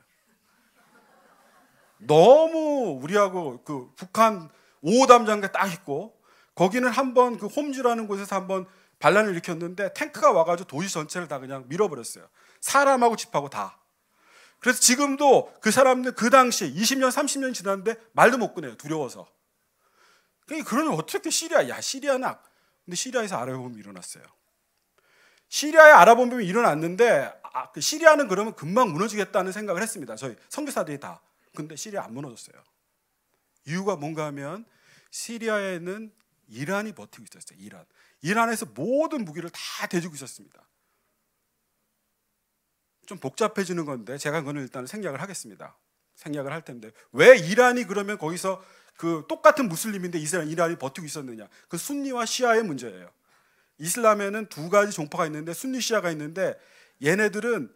[SPEAKER 2] 너무 우리하고 그 북한 5호 담장에 딱 있고 거기는 한번 그 홈즈라는 곳에서 한번 반란을 일으켰는데 탱크가 와가지고 도시 전체를 다 그냥 밀어버렸어요. 사람하고 집하고 다. 그래서 지금도 그 사람들 그 당시에 20년 30년 지났는데 말도 못 꺼내요, 두려워서. 그러면 어떻게 시리아, 시리아는 근데 시리아에서 아랍봄이 일어났어요. 시리아의 아랍봄이 일어났는데 그 시리아는 그러면 금방 무너지겠다는 생각을 했습니다, 저희 선교사들이 다. 근데 시리아 안 무너졌어요. 이유가 뭔가 하면 시리아에는 이란이 버티고 있었어요. 이란에서 모든 무기를 다 대주고 있었습니다. 좀 복잡해지는 건데 제가 그거는 일단 생략을 하겠습니다. 생략을 할 텐데 왜 이란이 그러면 거기서 그 똑같은 무슬림인데 이란이 버티고 있었느냐? 그 순니와 시아의 문제예요. 이슬람에는 두 가지 종파가 있는데 순니 시아가 있는데 얘네들은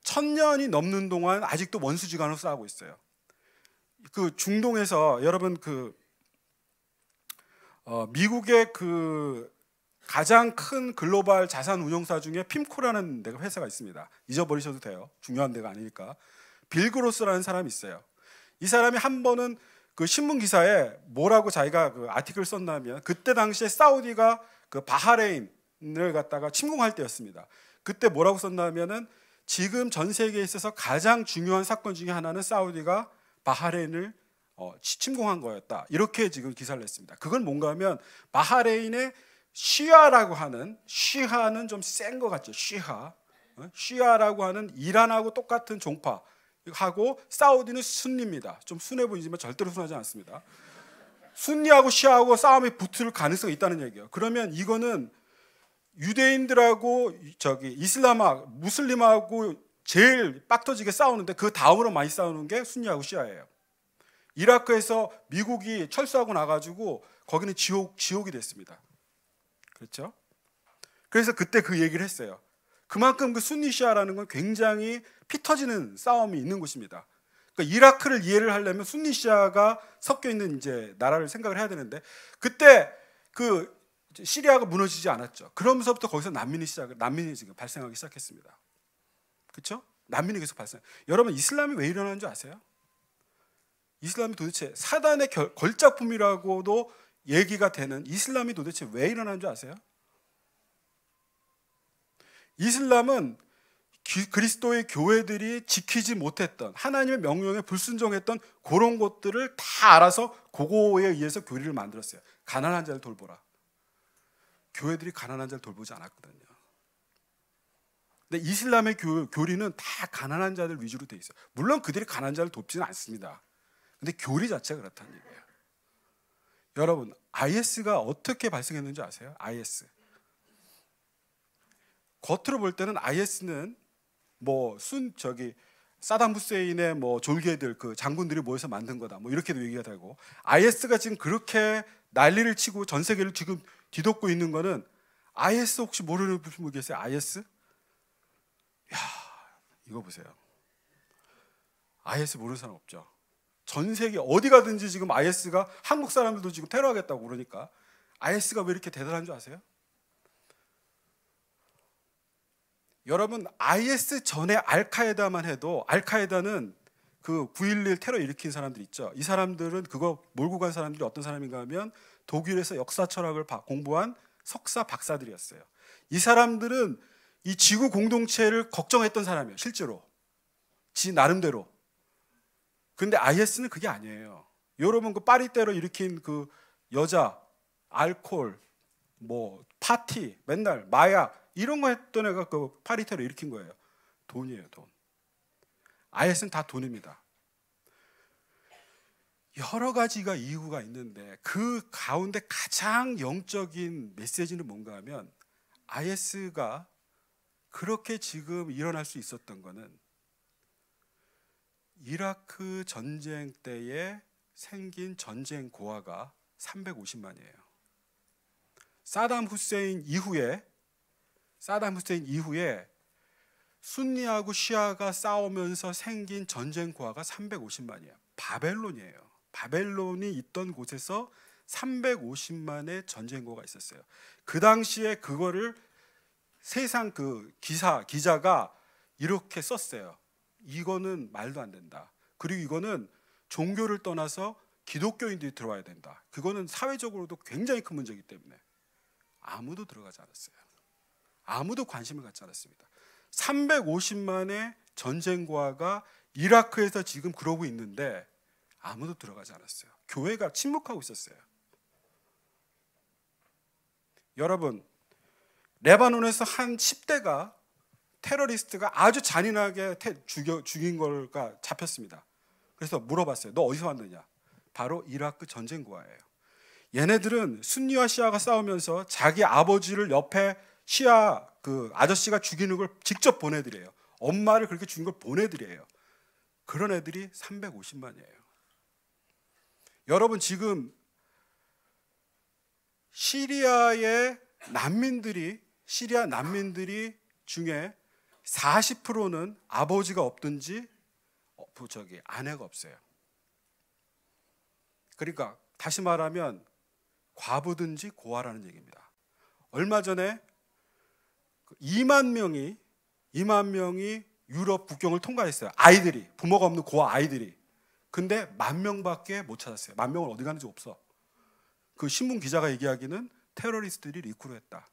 [SPEAKER 2] 1000년이 넘는 동안 아직도 원수지간으로 싸우고 있어요. 그 중동에서 여러분 미국의 그 가장 큰 글로벌 자산 운용사 중에 핌코라는 데가 회사가 있습니다. 잊어버리셔도 돼요. 중요한 데가 아니니까. 빌 그로스라는 사람이 있어요. 이 사람이 한 번은 그 신문 기사에 뭐라고 자기가 그 아티클 썼냐면 그때 당시에 사우디가 그 바하레인을 갖다가 침공할 때였습니다. 그때 뭐라고 썼냐면은 지금 전 세계에 있어서 가장 중요한 사건 중에 하나는 사우디가 바하레인을 침공한 거였다. 이렇게 지금 기사를 냈습니다. 그건 뭔가 하면 바하레인의 시아라고 하는, 시아는 좀 센 것 같죠. 시아라고 하는 이란하고 똑같은 종파하고 사우디는 순니입니다. 좀 순해 보이지만 절대로 순하지 않습니다. 순니하고 시아하고 싸움이 붙을 가능성이 있다는 얘기예요. 그러면 이거는 유대인들하고 무슬림하고 제일 빡터지게 싸우는데 그 다음으로 많이 싸우는 게 순니하고 시아예요. 이라크에서 미국이 철수하고 나가지고 거기는 지옥이 됐습니다. 그렇죠? 그래서 그때 그 얘기를 했어요. 그만큼 그 순니 시아라는 건 굉장히 피 터지는 싸움이 있는 곳입니다. 그러니까 이라크를 이해를 하려면 순니 시아가 섞여 있는 이제 나라를 생각을 해야 되는데 그때 그 시리아가 무너지지 않았죠. 그러면서부터 거기서 난민이 지금 발생하기 시작했습니다. 그렇죠? 난민이 계속 발생. 여러분 이슬람이 왜 일어나는 줄 아세요? 이슬람이 도대체 사단의 걸작품이라고도 얘기가 되는 이슬람이 도대체 왜 일어나는 줄 아세요? 이슬람은 그리스도의 교회들이 지키지 못했던 하나님의 명령에 불순종했던 그런 것들을 다 알아서 그거에 의해서 교리를 만들었어요. 가난한 자를 돌보라. 교회들이 가난한 자를 돌보지 않았거든요. 근데 이슬람의 교리는 다 가난한 자들 위주로 돼 있어요. 물론 그들이 가난한 자를 돕지는 않습니다. 근데 교리 자체가 그렇다는 얘기예요. 여러분 IS가 어떻게 발생했는지 아세요? IS 겉으로 볼 때는 IS는 사담 후세인의 졸개들 그 장군들이 모여서 만든 거다 이렇게도 얘기가 되고 IS가 지금 그렇게 난리를 치고 전 세계를 지금 뒤덮고 있는 거는 IS 혹시 모르는 분 계세요? IS? 야 이거 보세요. IS 모르는 사람 없죠. 전 세계 어디 가든지 지금 IS가 한국 사람들도 지금 테러하겠다고 그러니까 IS가 왜 이렇게 대단한 줄 아세요? 여러분 IS 전에 알카에다만 해도 알카에다는 그 9.11 테러 일으킨 사람들 있죠. 이 사람들은 그거 몰고 간 사람들이 어떤 사람인가 하면 독일에서 역사 철학을 공부한 석사 박사들이었어요. 이 사람들은 이 지구 공동체를 걱정했던 사람이에요. 실제로 지 나름대로. 근데 IS는 그게 아니에요. 여러분 그 파리 테러 일으킨 그 여자 알코올 파티 맨날 마약 이런 거 했던 애가 그 파리 테러 일으킨 거예요. 돈이에요, 돈. IS는 다 돈입니다. 여러 가지가 이유가 있는데 그 가운데 가장 영적인 메시지는 뭔가 하면 IS가 그렇게 지금 일어날 수 있었던 거는 이라크 전쟁 때에 생긴 전쟁 고아가 350만이에요. 사담 후세인 이후에 순니하고 시아가 싸우면서 생긴 전쟁 고아가 350만이에요. 바벨론이에요. 바벨론이 있던 곳에서 350만의 전쟁 고아가 있었어요. 그 당시에 그거를 세상 그 기자가 이렇게 썼어요. 이거는 말도 안 된다. 그리고 이거는 종교를 떠나서 기독교인들이 들어와야 된다. 그거는 사회적으로도 굉장히 큰 문제이기 때문에 아무도 들어가지 않았어요. 아무도 관심을 갖지 않았습니다. 350만의 전쟁고아가 이라크에서 지금 그러고 있는데 아무도 들어가지 않았어요. 교회가 침묵하고 있었어요. 여러분 레바논에서 한 10대가 테러리스트가 아주 잔인하게 죽인 걸가 잡혔습니다. 그래서 물어봤어요. 너 어디서 왔느냐? 바로 이라크 전쟁고아예요. 얘네들은 순니와 시아가 싸우면서 자기 아버지를 옆에 시아 그 아저씨가 죽이는 걸 직접 보내드려요. 엄마를 그렇게 죽인 걸 보내드려요. 그런 애들이 350만이에요. 여러분 지금 시리아 난민들이 중에 40%는 아버지가 없든지 아내가 없어요. 그러니까 다시 말하면 과부든지 고아라는 얘기입니다. 얼마 전에 2만 명이 유럽 국경을 통과했어요. 아이들이, 부모가 없는 고아 아이들이. 근데 10,000명밖에 못 찾았어요. 10,000명은 어디 가는지 없어. 그 신문 기자가 얘기하기는 테러리스트들이 리크루트했다.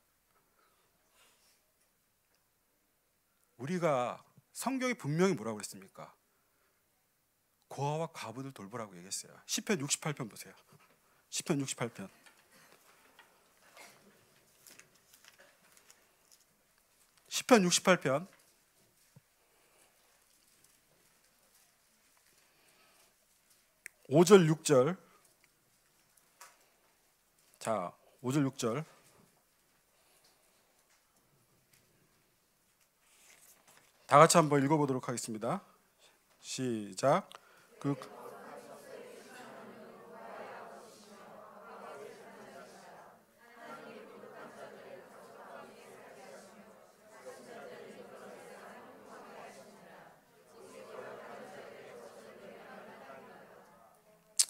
[SPEAKER 2] 우리가 성경이 분명히 뭐라고 그랬습니까? 고아와 과부들 돌보라고 얘기했어요. 시편 68편 보세요. 시편 68편. 시편 68편 5절 6절. 자, 5절 6절. 다 같이 한번 읽어보도록 하겠습니다. 시작.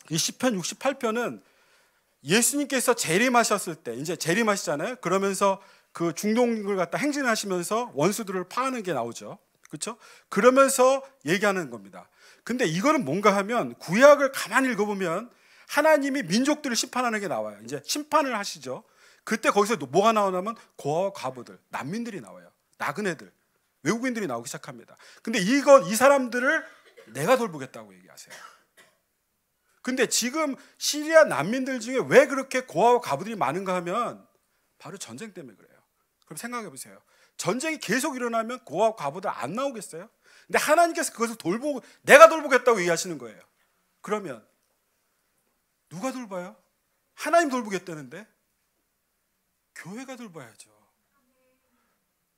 [SPEAKER 2] 이 시편 68편은 예수님께서 재림하셨을 때, 이제 재림하시잖아요. 그러면서 그 중동을 갖다 행진하시면서 원수들을 파하는 게 나오죠. 그렇죠? 그러면서 얘기하는 겁니다. 근데 이거는 뭔가 하면 구약을 가만히 읽어보면 하나님이 민족들을 심판하는 게 나와요. 이제 심판을 하시죠. 그때 거기서 뭐가 나오냐면 고아와 과부들, 난민들이 나와요. 나그네들, 외국인들이 나오기 시작합니다. 근데 이 사람들을 내가 돌보겠다고 얘기하세요. 근데 지금 시리아 난민들 중에 왜 그렇게 고아와 과부들이 많은가 하면 바로 전쟁 때문에 그래요. 그럼 생각해 보세요. 전쟁이 계속 일어나면 고아와 과부들 안 나오겠어요? 근데 하나님께서 그것을 내가 돌보겠다고 얘기하시는 거예요. 그러면 누가 돌봐요? 하나님 돌보겠다는데 교회가 돌봐야죠.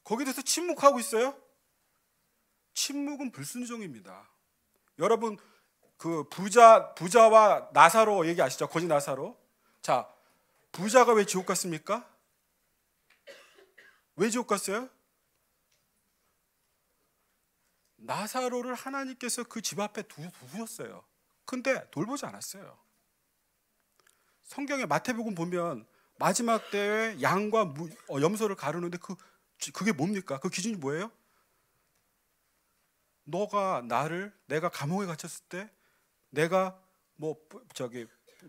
[SPEAKER 2] 거기에 대해서 침묵하고 있어요? 침묵은 불순종입니다. 여러분, 그 부자와 나사로 얘기 아시죠? 거지 나사로. 자, 부자가 왜 지옥 갔습니까? 왜 지옥 갔어요? 나사로를 하나님께서 그 집 앞에 두셨어요. 근데 돌보지 않았어요. 성경의 마태복음 보면 마지막 때에 양과 염소를 가르는데 그게 뭡니까? 그 기준이 뭐예요? 내가 감옥에 갇혔을 때, 내가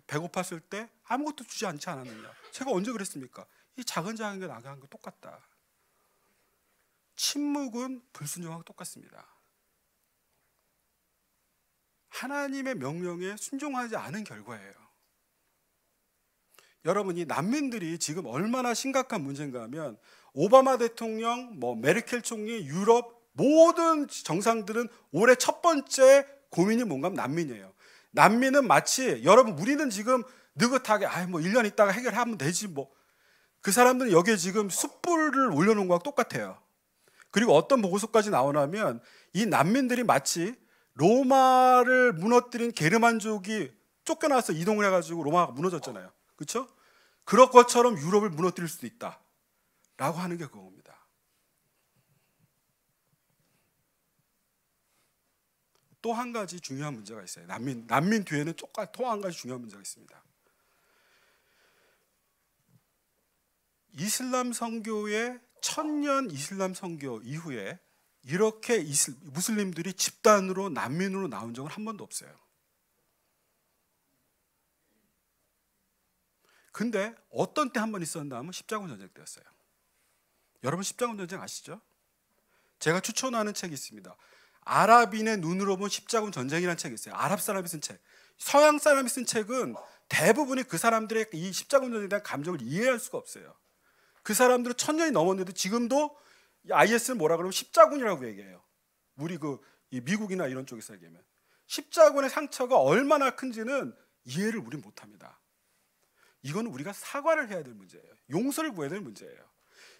[SPEAKER 2] 배고팠을 때 아무것도 주지 않지 않았느냐? 제가 언제 그랬습니까? 이 작은 자에게 나간 거 똑같다. 침묵은 불순종하고 똑같습니다. 하나님의 명령에 순종하지 않은 결과예요. 여러분, 이 난민들이 지금 얼마나 심각한 문제인가 하면 오바마 대통령, 메르켈 총리, 유럽 모든 정상들은 올해 첫 번째 고민이 뭔가 하면 난민이에요. 난민은 마치 여러분 우리는 지금 느긋하게 1년 있다가 해결하면 되지 뭐. 그 사람들은 여기에 지금 숯불을 올려놓은 거하고 똑같아요. 그리고 어떤 보고서까지 나오냐면 이 난민들이 마치 로마를 무너뜨린 게르만족이 쫓겨나서 이동을 해가지고 로마가 무너졌잖아요. 그렇죠? 그런 것처럼 유럽을 무너뜨릴 수도 있다 라고 하는 게 그겁니다. 또 한 가지 중요한 문제가 있어요. 난민 뒤에는 또 한 가지 중요한 문제가 있습니다. 이슬람 선교의 1000년 이슬람 선교 이후에 이렇게 무슬림들이 집단으로 난민으로 나온 적은 한 번도 없어요. 근데 어떤 때 한 번 있었나 하면 십자군 전쟁 때였어요. 여러분 십자군 전쟁 아시죠? 제가 추천하는 책이 있습니다. 아랍인의 눈으로 본 십자군 전쟁이라는 책이 있어요. 아랍 사람이 쓴 책. 서양 사람이 쓴 책은 대부분이 그 사람들의 이 십자군 전쟁에 대한 감정을 이해할 수가 없어요. 그 사람들은 1000년이 넘었는데도 지금도 IS를 뭐라 그러면 십자군이라고 얘기해요. 우리 이 미국이나 이런 쪽에서 얘기하면 십자군의 상처가 얼마나 큰지는 이해를 우린 못합니다. 이거는 우리가 사과를 해야 될 문제예요. 용서를 구해야 될 문제예요.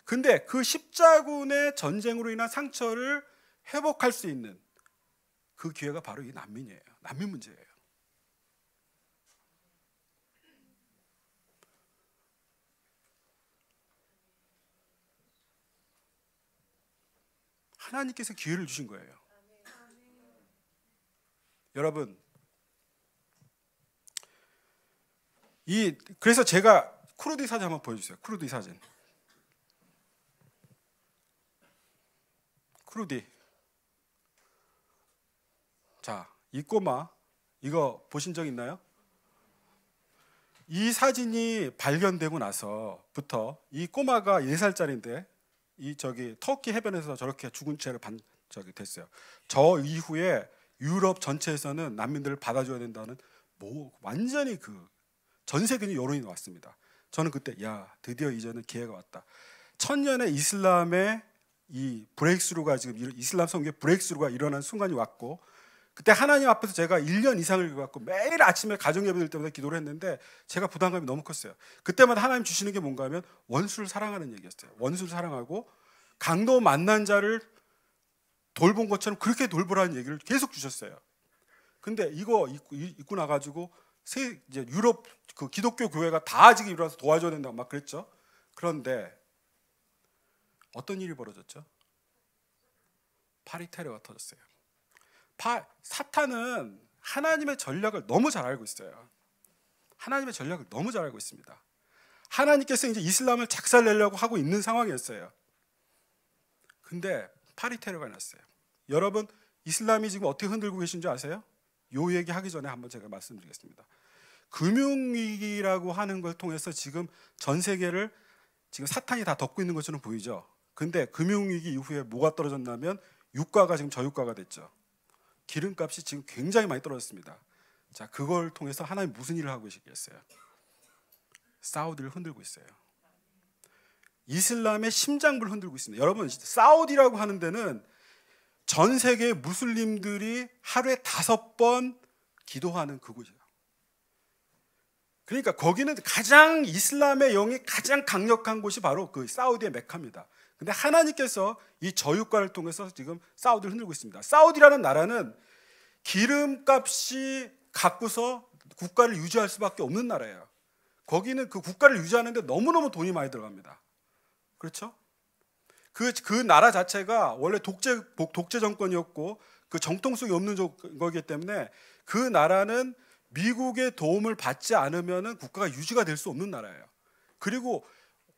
[SPEAKER 2] 근데 그 십자군의 전쟁으로 인한 상처를 회복할 수 있는 그 기회가 바로 이 난민이에요. 난민 문제예요. 하나님께서 기회를 주신 거예요. 여러분, 그래서 제가 쿠르디 사진 한번 보여주세요. 쿠르디 사진. 쿠르디. 자, 이 꼬마 이거 보신 적 있나요? 이 사진이 발견되고 나서부터 이 꼬마가 4살짜리인데 이 터키 해변에서 저렇게 죽은 채로 됐어요. 저 이후에 유럽 전체에서는 난민들을 받아줘야 된다는 완전히 전 세계는 여론이 왔습니다. 저는 그때 드디어 이제는 기회가 왔다. 천년의 이슬람의 이 브레이크스루가 지금 이슬람 선교의 브레이크스루가 일어난 순간이 왔고, 그때 하나님 앞에서 제가 1년 이상을 갖고 매일 아침에 가정 예배 될 때마다 기도를 했는데 제가 부담감이 너무 컸어요. 그때마다 하나님 주시는 게 뭔가 하면 원수를 사랑하는 얘기였어요. 원수를 사랑하고 강도 만난 자를 돌본 것처럼 그렇게 돌보라는 얘기를 계속 주셨어요. 근데 이거 입고 나가지고 이제 유럽 기독교 교회가 다 지금 일어나서 도와줘야 된다고 막 그랬죠. 그런데 어떤 일이 벌어졌죠? 파리 테러가 터졌어요. 사탄은 하나님의 전략을 너무 잘 알고 있어요. 하나님의 전략을 너무 잘 알고 있습니다. 하나님께서 이제 이슬람을 작살내려고 하고 있는 상황이었어요. 근데 파리 테러가 났어요. 여러분, 이슬람이 지금 어떻게 흔들고 계신지 아세요? 요 얘기 하기 전에 한번 제가 말씀드리겠습니다. 금융위기라고 하는 걸 통해서 지금 전 세계를 지금 사탄이 다 덮고 있는 것처럼 보이죠. 근데 금융위기 이후에 뭐가 떨어졌냐면 유가가 지금 저유가가 됐죠. 기름값이 지금 굉장히 많이 떨어졌습니다. 자, 그걸 통해서 하나님 무슨 일을 하고 계시겠어요? 사우디를 흔들고 있어요. 이슬람의 심장부를 흔들고 있습니다. 여러분, 사우디라고 하는 데는 전 세계 무슬림들이 하루에 5번 기도하는 그곳이에요. 그러니까 거기는 가장 이슬람의 영이 가장 강력한 곳이 바로 그 사우디의 메카입니다. 근데 하나님께서 이 저유가를 통해서 지금 사우디를 흔들고 있습니다. 사우디라는 나라는 기름값이 갖고서 국가를 유지할 수밖에 없는 나라예요. 거기는 그 국가를 유지하는데 너무너무 돈이 많이 들어갑니다. 그렇죠? 그 나라 자체가 원래 독재 정권이었고 그 정통성이 없는 거기 때문에 그 나라는 미국의 도움을 받지 않으면 국가가 유지가 될 수 없는 나라예요. 그리고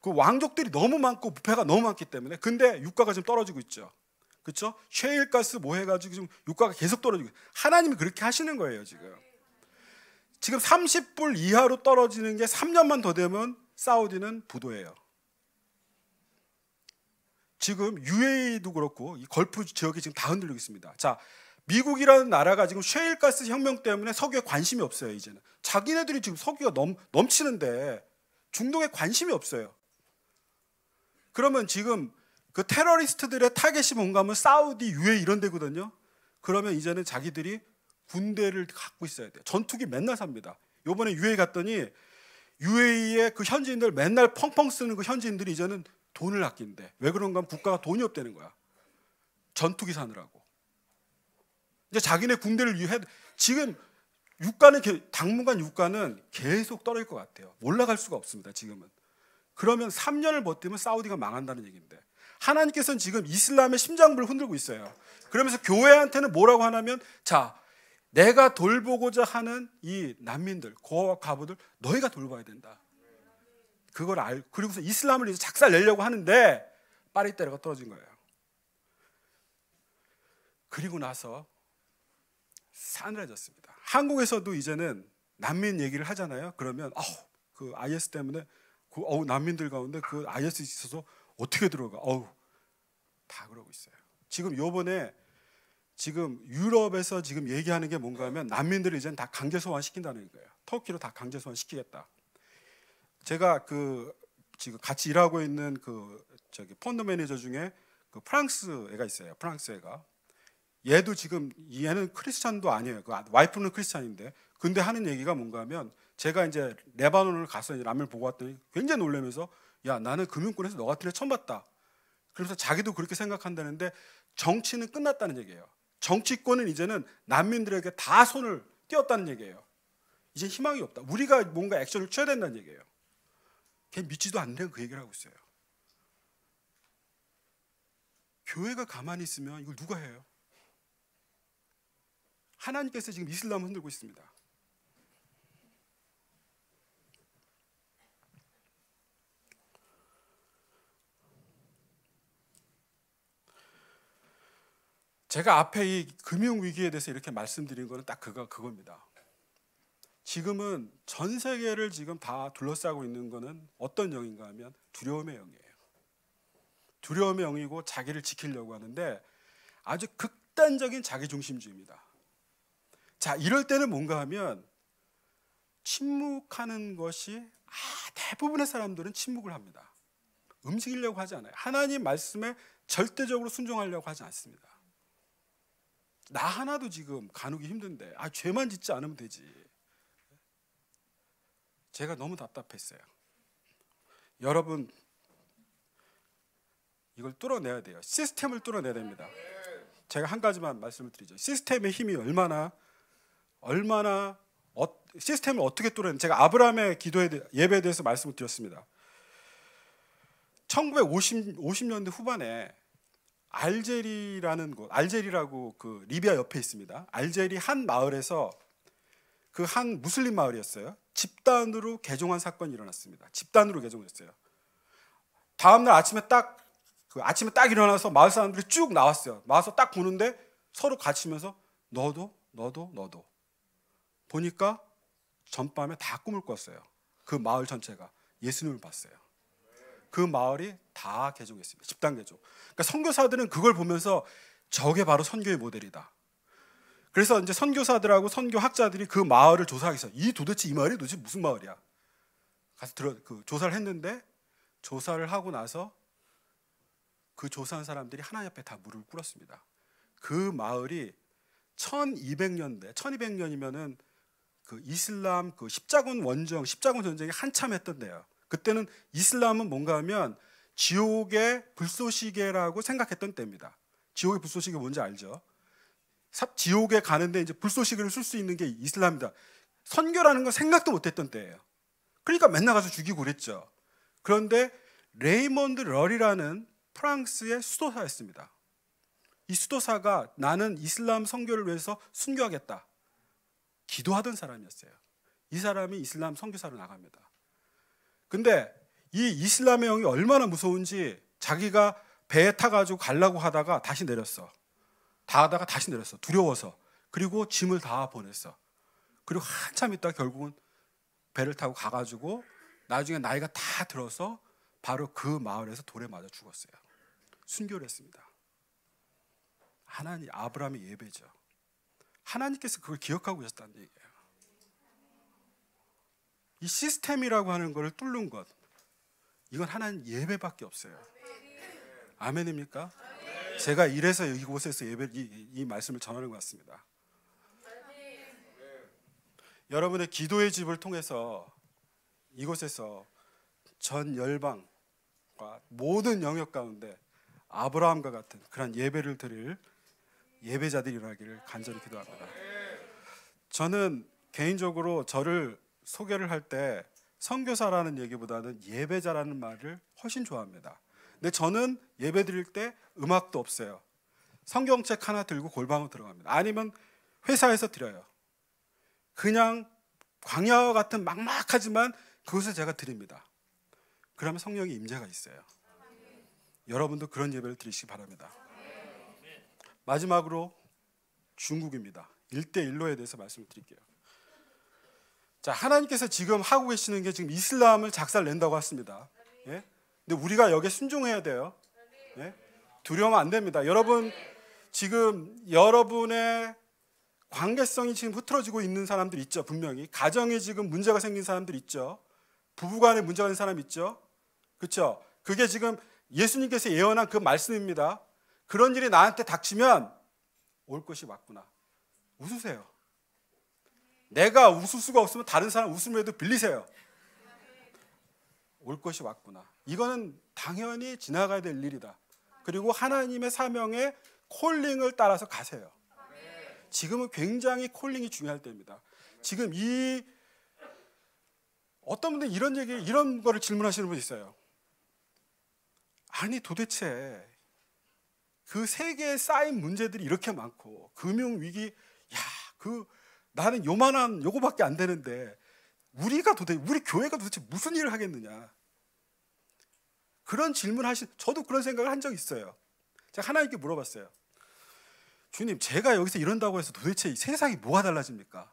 [SPEAKER 2] 그 왕족들이 너무 많고 부패가 너무 많기 때문에, 근데 유가가 지금 떨어지고 있죠. 그렇죠? 셰일가스 뭐 해가지고 지금 유가가 계속 떨어지고, 하나님이 그렇게 하시는 거예요. 지금 30불 이하로 떨어지는 게 3년만 더 되면 사우디는 부도예요. 지금 UAE도 그렇고 이 걸프 지역이 지금 다 흔들리고 있습니다. 자, 미국이라는 나라가 지금 셰일가스 혁명 때문에 석유에 관심이 없어요. 이제는 자기네들이 지금 석유가 넘치는데 중동에 관심이 없어요. 그러면 지금 그 테러리스트들의 타겟이 뭔가 하면 사우디, UAE 이런 데거든요. 그러면 이제는 자기들이 군대를 갖고 있어야 돼요. 전투기 맨날 삽니다. 요번에 UAE 갔더니 UAE의 그 현지인들 맨날 펑펑 쓰는 그 현지인들이 이제는 돈을 아낀대. 왜 그런가 하면 국가가 돈이 없다는 거야. 전투기 사느라고. 이제 자기네 군대를 위해 지금 당분간 유가는 계속 떨어질 것 같아요. 올라갈 수가 없습니다. 지금은. 그러면 3년을 버티면 사우디가 망한다는 얘기인데, 하나님께서는 지금 이슬람의 심장부를 흔들고 있어요. 그러면서 교회한테는 뭐라고 하냐면, 자, 내가 돌보고자 하는 이 난민들, 고아와 과부들 너희가 돌봐야 된다. 그걸 그리고서 이슬람을 이제 작살 내려고 하는데 파리 테러가 떨어진 거예요. 그리고 나서 싸늘해졌습니다. 한국에서도 이제는 난민 얘기를 하잖아요. 그러면 그 IS 때문에 난민들 가운데 그 IS 있어서 어떻게 들어가? 다 그러고 있어요. 지금 요번에 지금 유럽에서 지금 얘기하는 게 뭔가 하면 난민들을 이제는 다 강제 소환시킨다는 거예요. 터키로 다 강제 소환시키겠다. 제가 지금 같이 일하고 있는 펀드 매니저 중에 그 프랑스 애가 있어요. 프랑스 애가. 얘도 지금 얘는 크리스찬도 아니에요. 그 와이프는 크리스찬인데, 근데 하는 얘기가 뭔가 하면, 제가 이제 레바논을 가서 이제 남을 보고 왔더니 굉장히 놀라면서, 야, 나는 금융권에서 너 같은 애 처음 봤다. 그러면서 자기도 그렇게 생각한다는데 정치는 끝났다는 얘기예요. 정치권은 이제는 난민들에게 다 손을 떼었다는 얘기예요. 이제 희망이 없다. 우리가 뭔가 액션을 취해야 된다는 얘기예요. 걔 믿지도 않는 그 얘기를 하고 있어요. 교회가 가만히 있으면 이걸 누가 해요? 하나님께서 지금 이슬람을 흔들고 있습니다. 제가 앞에 이 금융위기에 대해서 이렇게 말씀드린 거는 딱 그겁니다. 지금은 전 세계를 지금 다 둘러싸고 있는 거는 어떤 영인가 하면 두려움의 영이에요. 두려움의 영이고 자기를 지키려고 하는데 아주 극단적인 자기중심주의입니다. 자, 이럴 때는 뭔가 하면 침묵하는 것이 대부분의 사람들은 침묵을 합니다. 움직이려고 하지 않아요. 하나님 말씀에 절대적으로 순종하려고 하지 않습니다. 나 하나도 지금 가누기 힘든데 죄만 짓지 않으면 되지. 제가 너무 답답했어요. 여러분, 이걸 뚫어내야 돼요. 시스템을 뚫어내야 됩니다. 제가 한 가지만 말씀을 드리죠. 시스템의 힘이 얼마나 시스템을 어떻게 뚫어내는지 제가 아브라함의 예배에 대해서 말씀을 드렸습니다. 1950년대 후반에 알제리라고 그 리비아 옆에 있습니다. 알제리 한 마을에서 그 한 무슬림 마을이었어요. 집단으로 개종한 사건이 일어났습니다. 집단으로 개종했어요. 다음날 아침에 딱 일어나서 마을 사람들이 쭉 나왔어요. 나와서 딱 보는데 서로 가치면서 너도 보니까 전밤에 다 꿈을 꿨어요. 그 마을 전체가 예수님을 봤어요. 그 마을이 다 개종했습니다. 집단 개종. 그러니까 선교사들은 그걸 보면서 저게 바로 선교의 모델이다. 그래서 이제 선교사들하고 선교학자들이 그 마을을 조사하기 시작해요. 도대체 이 마을이 도대체 무슨 마을이야? 가서 조사를 했는데 조사를 하고 나서 그 조사한 사람들이 하나님 앞에 다 무릎을 꿇었습니다. 그 마을이 1200년이면은 그 이슬람 그 십자군 전쟁이 한참 했던 데요. 그때는 이슬람은 뭔가 하면 지옥의 불쏘시개라고 생각했던 때입니다. 지옥의 불쏘시개 뭔지 알죠? 지옥에 가는데 이제 불쏘시개를 쓸 수 있는 게 이슬람이다. 선교라는 건 생각도 못했던 때예요. 그러니까 맨날 가서 죽이고 그랬죠. 그런데 레이몬드 럴이라는 프랑스의 수도사였습니다. 이 수도사가 나는 이슬람 선교를 위해서 순교하겠다. 기도하던 사람이었어요. 이 사람이 이슬람 선교사로 나갑니다. 근데 이 이슬람의 영이 얼마나 무서운지 자기가 배에 타가지고 가려고 하다가 다시 내렸어. 두려워서. 그리고 짐을 다 보냈어. 그리고 한참 있다가 결국은 배를 타고 가가지고 나중에 나이가 다 들어서 바로 그 마을에서 돌에 맞아 죽었어요. 순교를 했습니다. 아브라함의 예배죠. 하나님께서 그걸 기억하고 계셨다는 얘기예요. 이 시스템이라고 하는 것을 뚫는 것, 이건 하나님 예배밖에 없어요. 아멘입니까? 제가 이래서 이곳에서 이 말씀을 전하는 것 같습니다. 여러분의 기도의 집을 통해서 이곳에서 전 열방과 모든 영역 가운데 아브라함과 같은 그런 예배를 드릴 예배자들이 일어나기를 간절히 기도합니다. 저는 개인적으로 저를 소개를 할 때 선교사라는 얘기보다는 예배자라는 말을 훨씬 좋아합니다. 근데 저는 예배 드릴 때 음악도 없어요. 성경책 하나 들고 골방으로 들어갑니다. 아니면 회사에서 드려요. 그냥 광야와 같은 막막하지만 그것을 제가 드립니다. 그러면 성령의 임재가 있어요. 여러분도 그런 예배를 드리시기 바랍니다. 마지막으로 중국입니다. 1대1로에 대해서 말씀을 드릴게요. 자, 하나님께서 지금 하고 계시는 게 지금 이슬람을 작살낸다고 했습니다. 예? 근데 우리가 여기에 순종해야 돼요. 예? 두려우면 안 됩니다. 여러분, 지금 여러분의 관계성이 지금 흐트러지고 있는 사람들 있죠. 분명히 가정에 지금 문제가 생긴 사람들 있죠. 부부간에 문제가 있는 사람 있죠. 그렇죠? 그게 지금 예수님께서 예언한 그 말씀입니다. 그런 일이 나한테 닥치면 올 것이 왔구나. 웃으세요. 내가 웃을 수가 없으면 다른 사람 웃음에도 빌리세요. 올 것이 왔구나. 이거는 당연히 지나가야 될 일이다. 그리고 하나님의 사명의 콜링을 따라서 가세요. 지금은 굉장히 콜링이 중요할 때입니다. 지금 어떤 분들이 이런 거를 질문하시는 분이 있어요. 아니 도대체 그 세계에 쌓인 문제들이 이렇게 많고 금융위기, 나는 요거밖에 안 되는데 우리 교회가 도대체 무슨 일을 하겠느냐. 그런 저도 그런 생각을 한 적이 있어요. 제가 하나님께 물어봤어요. 주님, 제가 여기서 이런다고 해서 도대체 이 세상이 뭐가 달라집니까?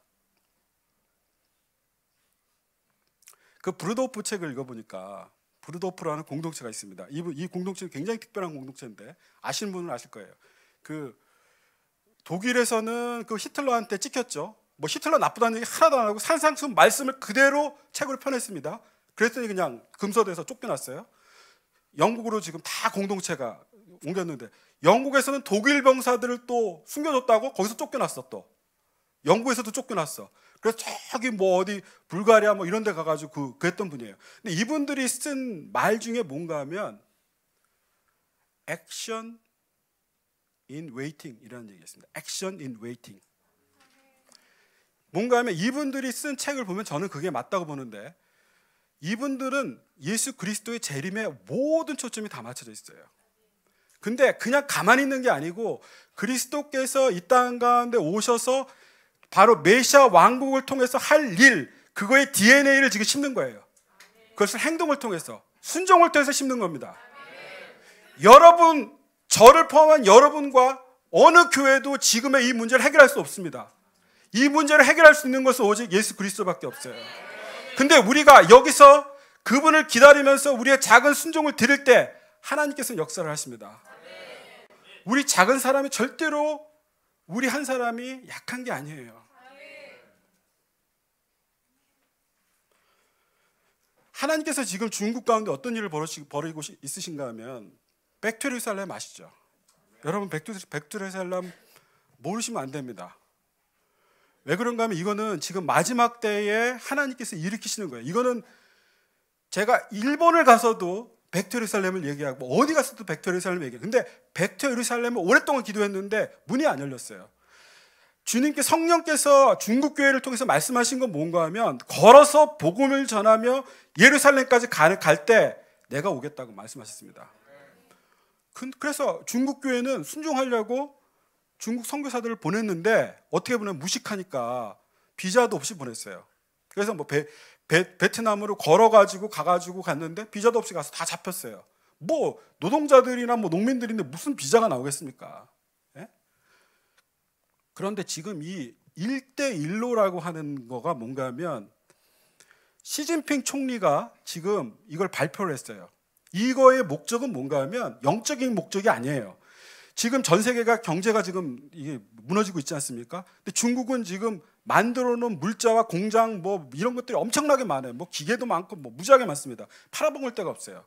[SPEAKER 2] 그 브루도프 책을 읽어보니까 브루도프라는 공동체가 있습니다. 이 공동체는 굉장히 특별한 공동체인데 아시는 분은 아실 거예요. 그 독일에서는 그 히틀러한테 찍혔죠. 뭐 히틀러 나쁘다는 얘기 하나도 안 하고 산상수훈 말씀을 그대로 책으로 펴냈습니다. 그랬더니 그냥 금서대에서 쫓겨났어요. 영국으로 지금 다 공동체가 옮겼는데 영국에서는 독일 병사들을 또 숨겨줬다고 거기서 쫓겨났어. 또 영국에서도 쫓겨났어. 그래서 저기 뭐 어디 불가리아 뭐 이런 데 가가지고 그랬던 분이에요. 근데 이분들이 쓴 말 중에 뭔가 하면 액션 in waiting 이라는 얘기가 있습니다. 액션 in waiting. 뭔가 하면 이분들이 쓴 책을 보면 저는 그게 맞다고 보는데 이분들은 예수 그리스도의 재림에 모든 초점이 다 맞춰져 있어요. 근데 그냥 가만히 있는 게 아니고 그리스도께서 이 땅 가운데 오셔서 바로 메시아 왕국을 통해서 할 일, 그거의 DNA를 지금 심는 거예요. 그것을 행동을 통해서, 순종을 통해서 심는 겁니다. 여러분, 저를 포함한 여러분과 어느 교회도 지금의 이 문제를 해결할 수 없습니다. 이 문제를 해결할 수 있는 것은 오직 예수 그리스도밖에 없어요. 근데 우리가 여기서 그분을 기다리면서 우리의 작은 순종을 드릴 때 하나님께서 역사를 하십니다. 우리 작은 사람이 절대로 우리 한 사람이 약한 게 아니에요. 하나님께서 지금 중국 가운데 어떤 일을 벌이고 있으신가 하면 백투에루살렘 아시죠? 여러분 백투에루살렘 모르시면 안 됩니다. 왜 그런가 하면 이거는 지금 마지막 때에 하나님께서 일으키시는 거예요. 이거는 제가 일본을 가서도 백투에루살렘을 얘기하고 어디 가서도 백투에루살렘을 얘기해요. 근데 백투에루살렘을 오랫동안 기도했는데 문이 안 열렸어요. 주님께 성령께서 중국 교회를 통해서 말씀하신 건 뭔가 하면 걸어서 복음을 전하며 예루살렘까지 갈 때 내가 오겠다고 말씀하셨습니다. 그래서 중국 교회는 순종하려고 중국 선교사들을 보냈는데 어떻게 보면 무식하니까 비자도 없이 보냈어요. 그래서 뭐 베트남으로 걸어가지고 가가지고 갔는데 비자도 없이 가서 다 잡혔어요. 뭐 노동자들이나 뭐 농민들인데 무슨 비자가 나오겠습니까? 예? 그런데 지금 이 1대1로라고 하는 거가 뭔가 하면 시진핑 총리가 지금 이걸 발표를 했어요. 이거의 목적은 뭔가 하면 영적인 목적이 아니에요. 지금 전 세계가 경제가 지금 이게 무너지고 있지 않습니까? 근데 중국은 지금 만들어 놓은 물자와 공장 뭐 이런 것들이 엄청나게 많아요. 뭐 기계도 많고 뭐 무지하게 많습니다. 팔아먹을 데가 없어요.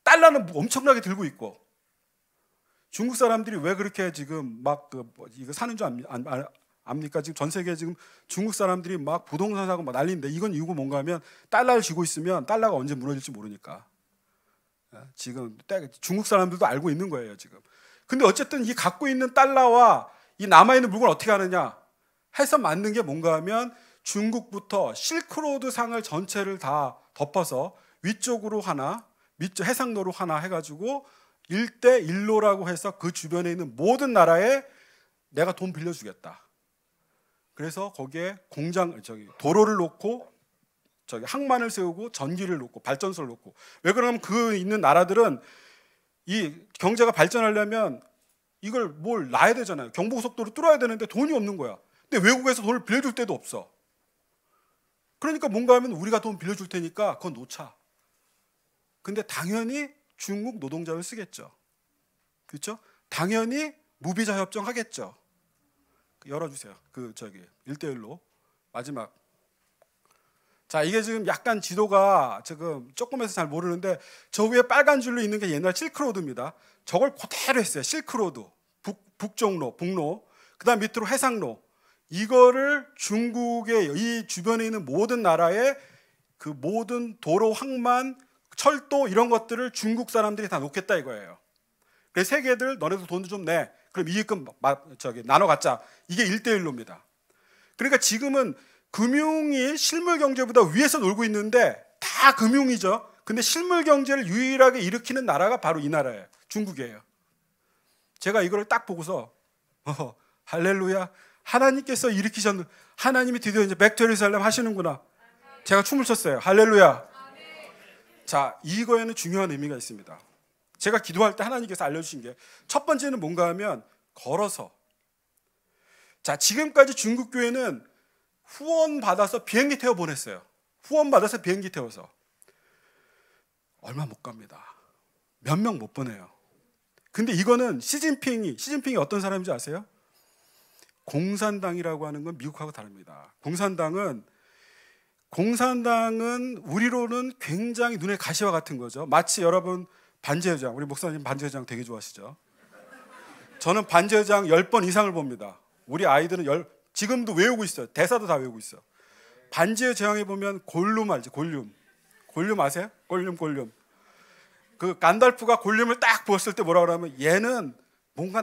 [SPEAKER 2] 달러는 엄청나게 들고 있고. 중국 사람들이 왜 그렇게 지금 막 이거 사는 줄 압니까? 지금 전 세계에 지금 중국 사람들이 막 부동산 사고 막 난리인데 이건 이유가 뭔가 하면 달러를 쥐고 있으면 달러가 언제 무너질지 모르니까. 지금 중국 사람들도 알고 있는 거예요, 지금. 근데 어쨌든 이 갖고 있는 달러와 이 남아있는 물건을 어떻게 하느냐 해서 만든 게 뭔가 하면 중국부터 실크로드 상을 전체를 다 덮어서 위쪽으로 하나, 밑쪽 해상로로 하나 해가지고 1대1로라고 해서 그 주변에 있는 모든 나라에 내가 돈 빌려주겠다. 그래서 거기에 도로를 놓고 항만을 세우고 전기를 놓고 발전소를 놓고. 왜 그러냐면 그 있는 나라들은 이 경제가 발전하려면 이걸 뭘 놔야 되잖아요. 경부고속도로 뚫어야 되는데 돈이 없는 거야. 근데 외국에서 돈을 빌려줄 데도 없어. 그러니까 뭔가 하면 우리가 돈 빌려줄 테니까 그건 놓자. 근데 당연히 중국 노동자를 쓰겠죠. 그렇죠? 당연히 무비자 협정 하겠죠. 열어주세요. 1대1로 마지막. 자, 이게 지금 약간 지도가 지금 조금 해서 잘 모르는데 저 위에 빨간 줄로 있는 게 옛날 실크로드입니다. 저걸 그대로 했어요. 실크로드, 북종로, 북로, 그다음 밑으로 해상로. 이거를 중국의 이 주변에 있는 모든 나라의 그 모든 도로, 항만, 철도 이런 것들을 중국 사람들이 다 놓겠다 이거예요. 그래서 세계들 너네도 돈 좀 내. 그럼 이익금 나눠 갖자. 이게 1대1로입니다. 그러니까 지금은 금융이 실물 경제보다 위에서 놀고 있는데 다 금융이죠. 근데 실물 경제를 유일하게 일으키는 나라가 바로 이 나라예요. 중국이에요. 제가 이걸 딱 보고서 할렐루야. 하나님께서 일으키셨는 하나님이 드디어 이제 백투에루살렘 하시는구나. 제가 춤을 췄어요. 할렐루야. 자, 이거에는 중요한 의미가 있습니다. 제가 기도할 때 하나님께서 알려주신 게 첫 번째는 뭔가 하면 걸어서. 자, 지금까지 중국 교회는 후원 받아서 비행기 태워 보냈어요. 후원받아서 비행기 태워서 얼마 못 갑니다. 몇 명 못 보내요. 근데 이거는 시진핑이 어떤 사람인지 아세요? 공산당이라고 하는 건 미국하고 다릅니다. 공산당은 우리로는 굉장히 눈에 가시와 같은 거죠. 마치 여러분 반지의장, 우리 목사님 반지의장 되게 좋아하시죠? 저는 반지의장 10번 이상을 봅니다. 우리 아이들은 지금도 외우고 있어요. 대사도 다 외우고 있어. 반지의제왕에 보면 골룸 알지? 골룸 아세요? 골룸. 그 간달프가 골룸을 딱 보았을 때 뭐라 그러면 얘는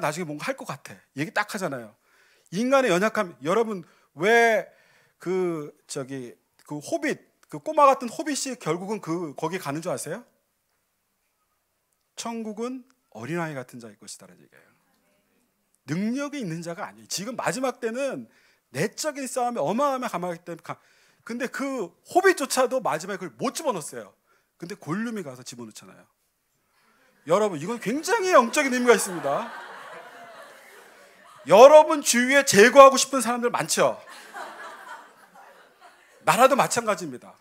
[SPEAKER 2] 나중에 뭔가 할 것 같아. 얘기 딱 하잖아요. 인간의 연약함. 여러분 왜 그 호빗, 그 꼬마 같은 호빗이 결국은 거기 가는 줄 아세요? 천국은 어린아이 같은 자일 것이다라는 얘기예요. 능력이 있는 자가 아니에요. 지금 마지막 때는 내적인 싸움에 어마어마하게 감하기 때문에 근데 그 호빗조차도 마지막에 그걸 못 집어넣었어요. 근데 골룸이 가서 집어넣잖아요. 여러분 이건 굉장히 영적인 의미가 있습니다. 여러분 주위에 제거하고 싶은 사람들 많죠? 나라도 마찬가지입니다.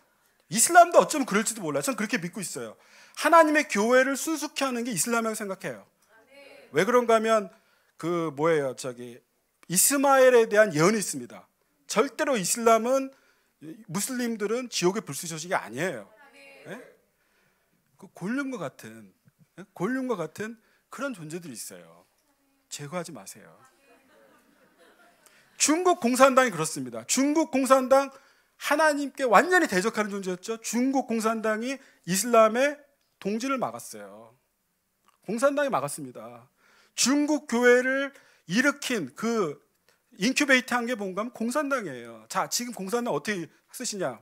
[SPEAKER 2] 이슬람도 어쩌면 그럴지도 몰라요. 저는 그렇게 믿고 있어요. 하나님의 교회를 순수케 하는 게 이슬람이라고 생각해요. 왜 그런가 하면 이스마엘에 대한 예언이 있습니다. 절대로 이슬람은 무슬림들은 지옥의 불수저식이 아니에요. 네? 그 골룸과 같은 그런 존재들이 있어요. 제거하지 마세요. 중국 공산당이 그렇습니다. 중국 공산당 하나님께 완전히 대적하는 존재였죠. 중국 공산당이 이슬람의 동지를 막았어요. 공산당이 막았습니다. 중국 교회를 일으킨 그 인큐베이트 한 게 뭔가 하면 공산당이에요. 자, 지금 공산당 어떻게 쓰시냐?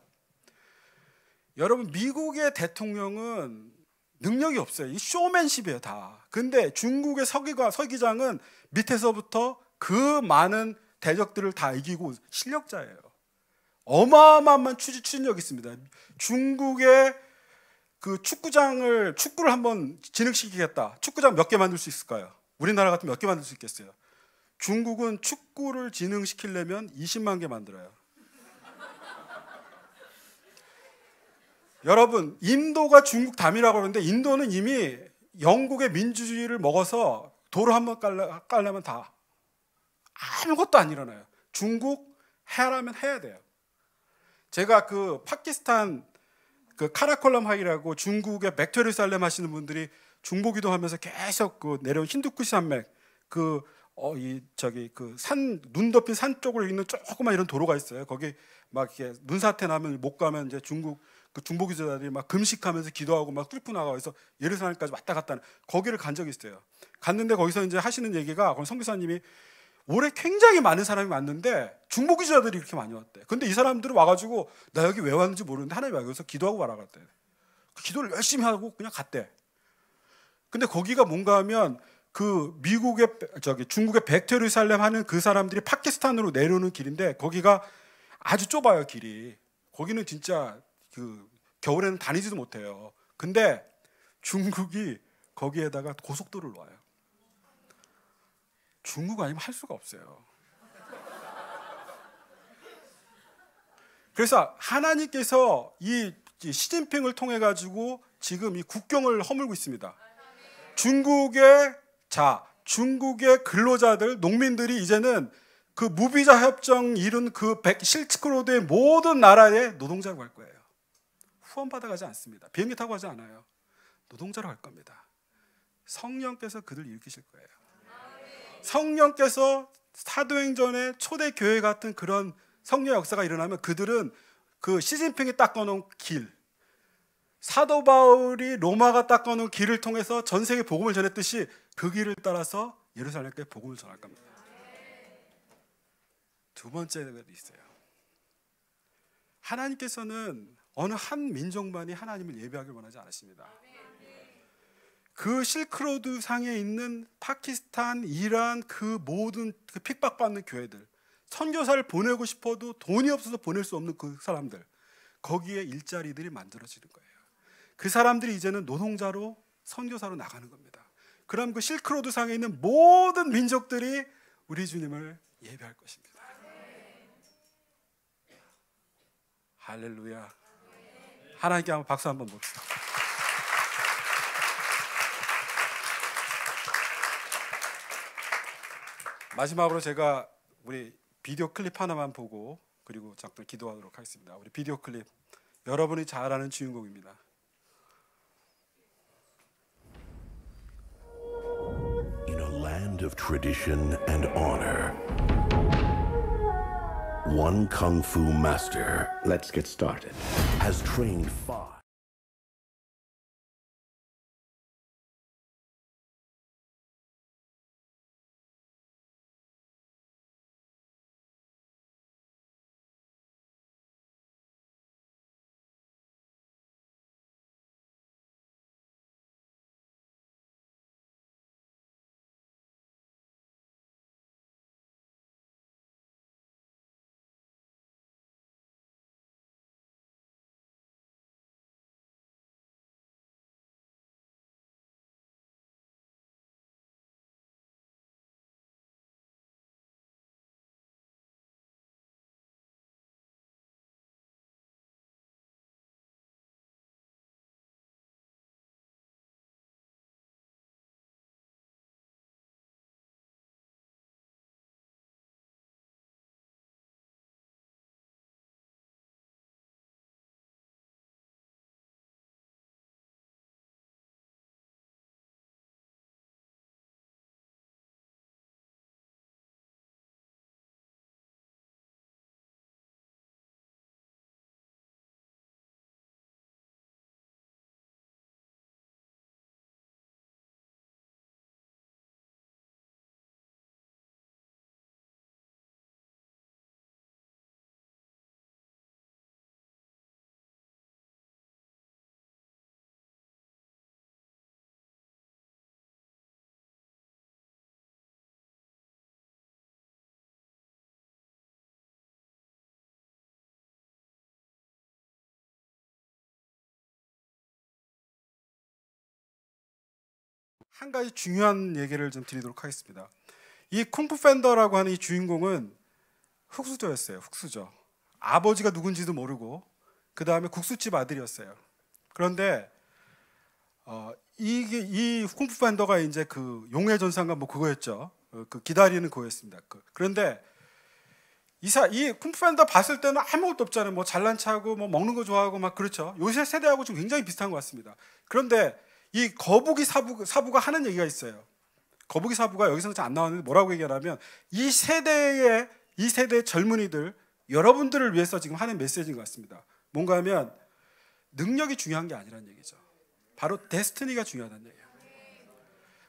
[SPEAKER 2] 여러분 미국의 대통령은 능력이 없어요. 이 쇼맨십이에요 다. 근데 중국의 서기장은 밑에서부터 그 많은 대적들을 다 이기고 실력자예요. 어마어마한 추진력이 있습니다. 중국의 그 축구를 한번 진흥시키겠다. 축구장 몇 개 만들 수 있을까요? 우리나라 같으면 몇 개 만들 수 있겠어요? 중국은 축구를 진흥시키려면 20만 개 만들어요. 여러분 인도가 중국 담이라고 그러는데 인도는 이미 영국의 민주주의를 먹어서 도로 한번 깔려면 다 아무것도 안 일어나요. 중국 해라면 해야 돼요. 제가 그 파키스탄 그 카라콜람 하이라고 중국의 백투에르살렘 하시는 분들이 중보기도 하면서 계속 그 내려온 힌두쿠시 산맥 눈 덮인 산 쪽으로 있는 조그만 이런 도로가 있어요. 거기 막 이렇게 눈사태 나면 못 가면 이제 중국 그 중보기자들이 막 금식하면서 기도하고 막 뚫고 나가서 예루살렘까지 왔다 갔다 하는 거기를 간 적이 있어요. 갔는데 거기서 이제 하시는 얘기가 선교사님이 올해 굉장히 많은 사람이 왔는데 중보기자들이 이렇게 많이 왔대. 근데 이 사람들은 와가지고 나 여기 왜 왔는지 모르는데 하나님 여기서 기도하고 말아갔대. 그 기도를 열심히 하고 그냥 갔대. 근데 거기가 뭔가 하면 그 중국의 백투에르살렘 하는 그 사람들이 파키스탄으로 내려오는 길인데 거기가 아주 좁아요 길이. 거기는 진짜 그 겨울에는 다니지도 못해요. 근데 중국이 거기에다가 고속도로를 놔요. 중국 아니면 할 수가 없어요. 그래서 하나님께서 이 시진핑을 통해 가지고 지금 이 국경을 허물고 있습니다. 중국의 근로자들, 농민들이 이제는 그 무비자 협정 이룬 그 실크로드의 모든 나라에 노동자로 갈 거예요. 후원받아 가지 않습니다. 비행기 타고 가지 않아요. 노동자로 갈 겁니다. 성령께서 그들 일으키실 거예요. 성령께서 사도행전의 초대교회 같은 그런 성령 역사가 일어나면 그들은 그 시진핑이 닦아놓은 길, 사도 바울이 로마가 닦아놓은 길을 통해서 전 세계 복음을 전했듯이 그 길을 따라서 예루살렘까지 복음을 전할 겁니다. 두 번째가 있어요. 하나님께서는 어느 한 민족만이 하나님을 예배하길 원하지 않으십니다. 그 실크로드 상에 있는 파키스탄, 이란 그 모든 그 핍박받는 교회들, 선교사를 보내고 싶어도 돈이 없어서 보낼 수 없는 그 사람들, 거기에 일자리들이 만들어지는 거예요. 그 사람들이 이제는 노동자로 선교사로 나가는 겁니다. 그럼 그 실크로드 상에 있는 모든 민족들이 우리 주님을 예배할 것입니다. 할렐루야. 하나님께 한번 박수 한번 봅시다. 마지막으로 제가 우리 비디오 클립 하나만 보고 그리고 잠깐 기도하도록 하겠습니다. 우리 비디오 클립 여러분이 잘 아는 주인공입니다.
[SPEAKER 3] In a land of tradition and honor, one kung fu master,
[SPEAKER 4] Let's get started.
[SPEAKER 3] has trained 5.
[SPEAKER 2] 한 가지 중요한 얘기를 좀 드리도록 하겠습니다. 이 쿵푸 팬더라고 하는 이 주인공은 흙수저였어요. 흙수저. 아버지가 누군지도 모르고 그 다음에 국수집 아들이었어요. 그런데 이 쿵푸 팬더가 이제 그 용의 전상가 뭐 그거였죠. 그 기다리는 거였습니다. 그런데 이 쿵푸 팬더 봤을 때는 아무것도 없잖아요. 뭐 잘난 체하고 뭐 먹는 거 좋아하고 막 그렇죠. 요새 세대하고 좀 굉장히 비슷한 것 같습니다. 그런데 이 거북이 사부가 하는 얘기가 있어요. 거북이 사부가 여기서는 잘 안 나왔는데 뭐라고 얘기하냐면 이 세대의 젊은이들 여러분들을 위해서 지금 하는 메시지인 것 같습니다. 뭔가 하면 능력이 중요한 게 아니라는 얘기죠. 바로 데스티니가 중요하다는 얘기예요.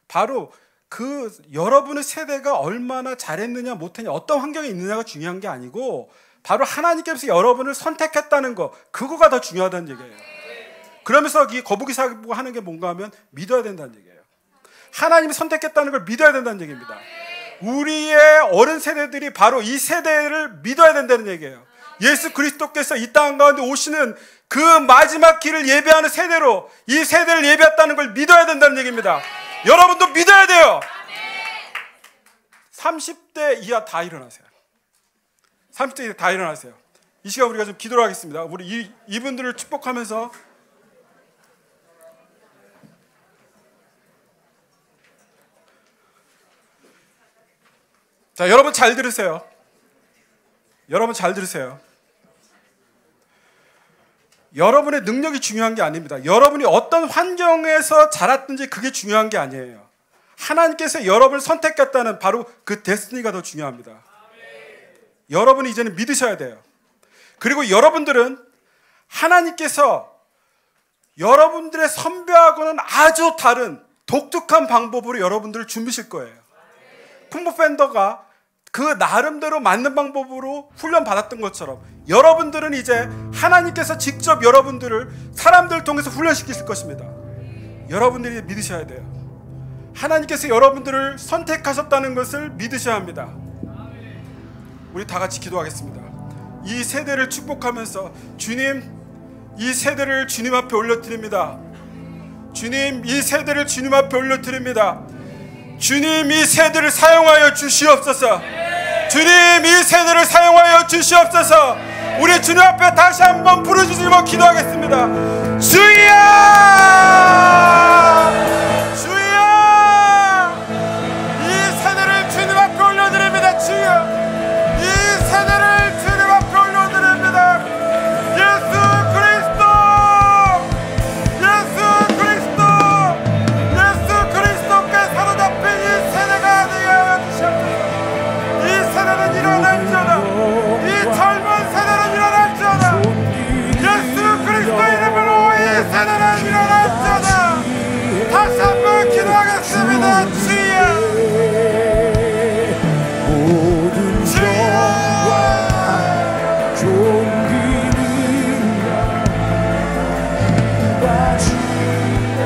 [SPEAKER 2] 바로 그 여러분의 세대가 얼마나 잘했느냐 못했느냐 어떤 환경에 있느냐가 중요한 게 아니고 바로 하나님께서 여러분을 선택했다는 거 그거가 더 중요하다는 얘기예요. 그러면서 이 거북이 사부가 하는 게 뭔가 하면 믿어야 된다는 얘기예요. 하나님이 선택했다는 걸 믿어야 된다는 얘기입니다. 우리의 어른 세대들이 바로 이 세대를 믿어야 된다는 얘기예요. 예수 그리스도께서 이 땅 가운데 오시는 그 마지막 길을 예배하는 세대로 이 세대를 예배했다는 걸 믿어야 된다는 얘기입니다. 여러분도 믿어야 돼요. 30대 이하 다 일어나세요. 30대 이하 다 일어나세요. 이 시간 우리가 좀 기도를 하겠습니다. 우리 이분들을 축복하면서 자, 여러분 잘 들으세요. 여러분 잘 들으세요. 여러분의 능력이 중요한 게 아닙니다. 여러분이 어떤 환경에서 자랐든지 그게 중요한 게 아니에요. 하나님께서 여러분을 선택했다는 바로 그 데스티니가 더 중요합니다. 여러분이 이제는 믿으셔야 돼요. 그리고 여러분들은 하나님께서 여러분들의 선배하고는 아주 다른 독특한 방법으로 여러분들을 준비실 거예요. 쿵푸 팬더가 그 나름대로 맞는 방법으로 훈련 받았던 것처럼 여러분들은 이제 하나님께서 직접 여러분들을 사람들을 통해서 훈련시키실 것입니다. 여러분들이 믿으셔야 돼요. 하나님께서 여러분들을 선택하셨다는 것을 믿으셔야 합니다. 우리 다 같이 기도하겠습니다. 이 세대를 축복하면서 주님, 이 세대를 주님 앞에 올려드립니다. 주님, 이 세대를 주님 앞에 올려드립니다. 주님, 이 세대를 사용하여 주시옵소서. 주님, 이 세대를 사용하여 주시옵소서. 우리 주님 앞에 다시 한번 부르짖으며 기도하겠습니다. 주여! 주여! 이 세대를 주님 앞에 올려드립니다. 주여! 이 세대를 주님 앞에 올려드립니다. 예수 그리스도! 예수 그리스도! 예수 그리스도께 사로잡힌 이 세대가 되게 하여 주시옵소서. 이 세대는 일어날지어다. 이 젊은 세대는 일어날지어다. 예수 그리스도 이름으로 이 세대는 일어날지어다. 다시 한번 기도하겠습니다. 주여!
[SPEAKER 3] 모든 영광 존귀는 바치네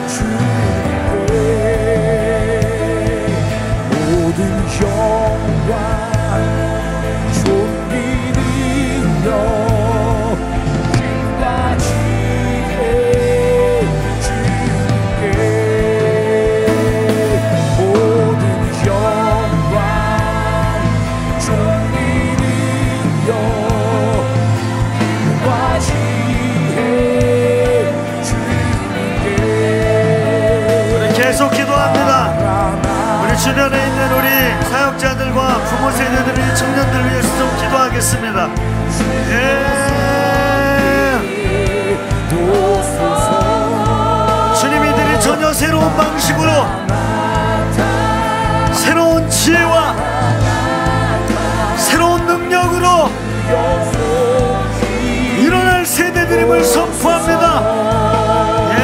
[SPEAKER 3] 주님께 모든 영광 존귀는요 바치네 주님께 모든 영광 존귀는요 바치네 주님께
[SPEAKER 1] 우리 계속 기도합니다. 우리 주변에 있는 우리 사역자들과 부모 세대들의 청년들 위해서 좀 기도하겠습니다. 예. 주님, 이들이 전혀 새로운 방식으로, 새로운 지혜와 새로운 능력으로 일어날 세대들임을 선포합니다. 예.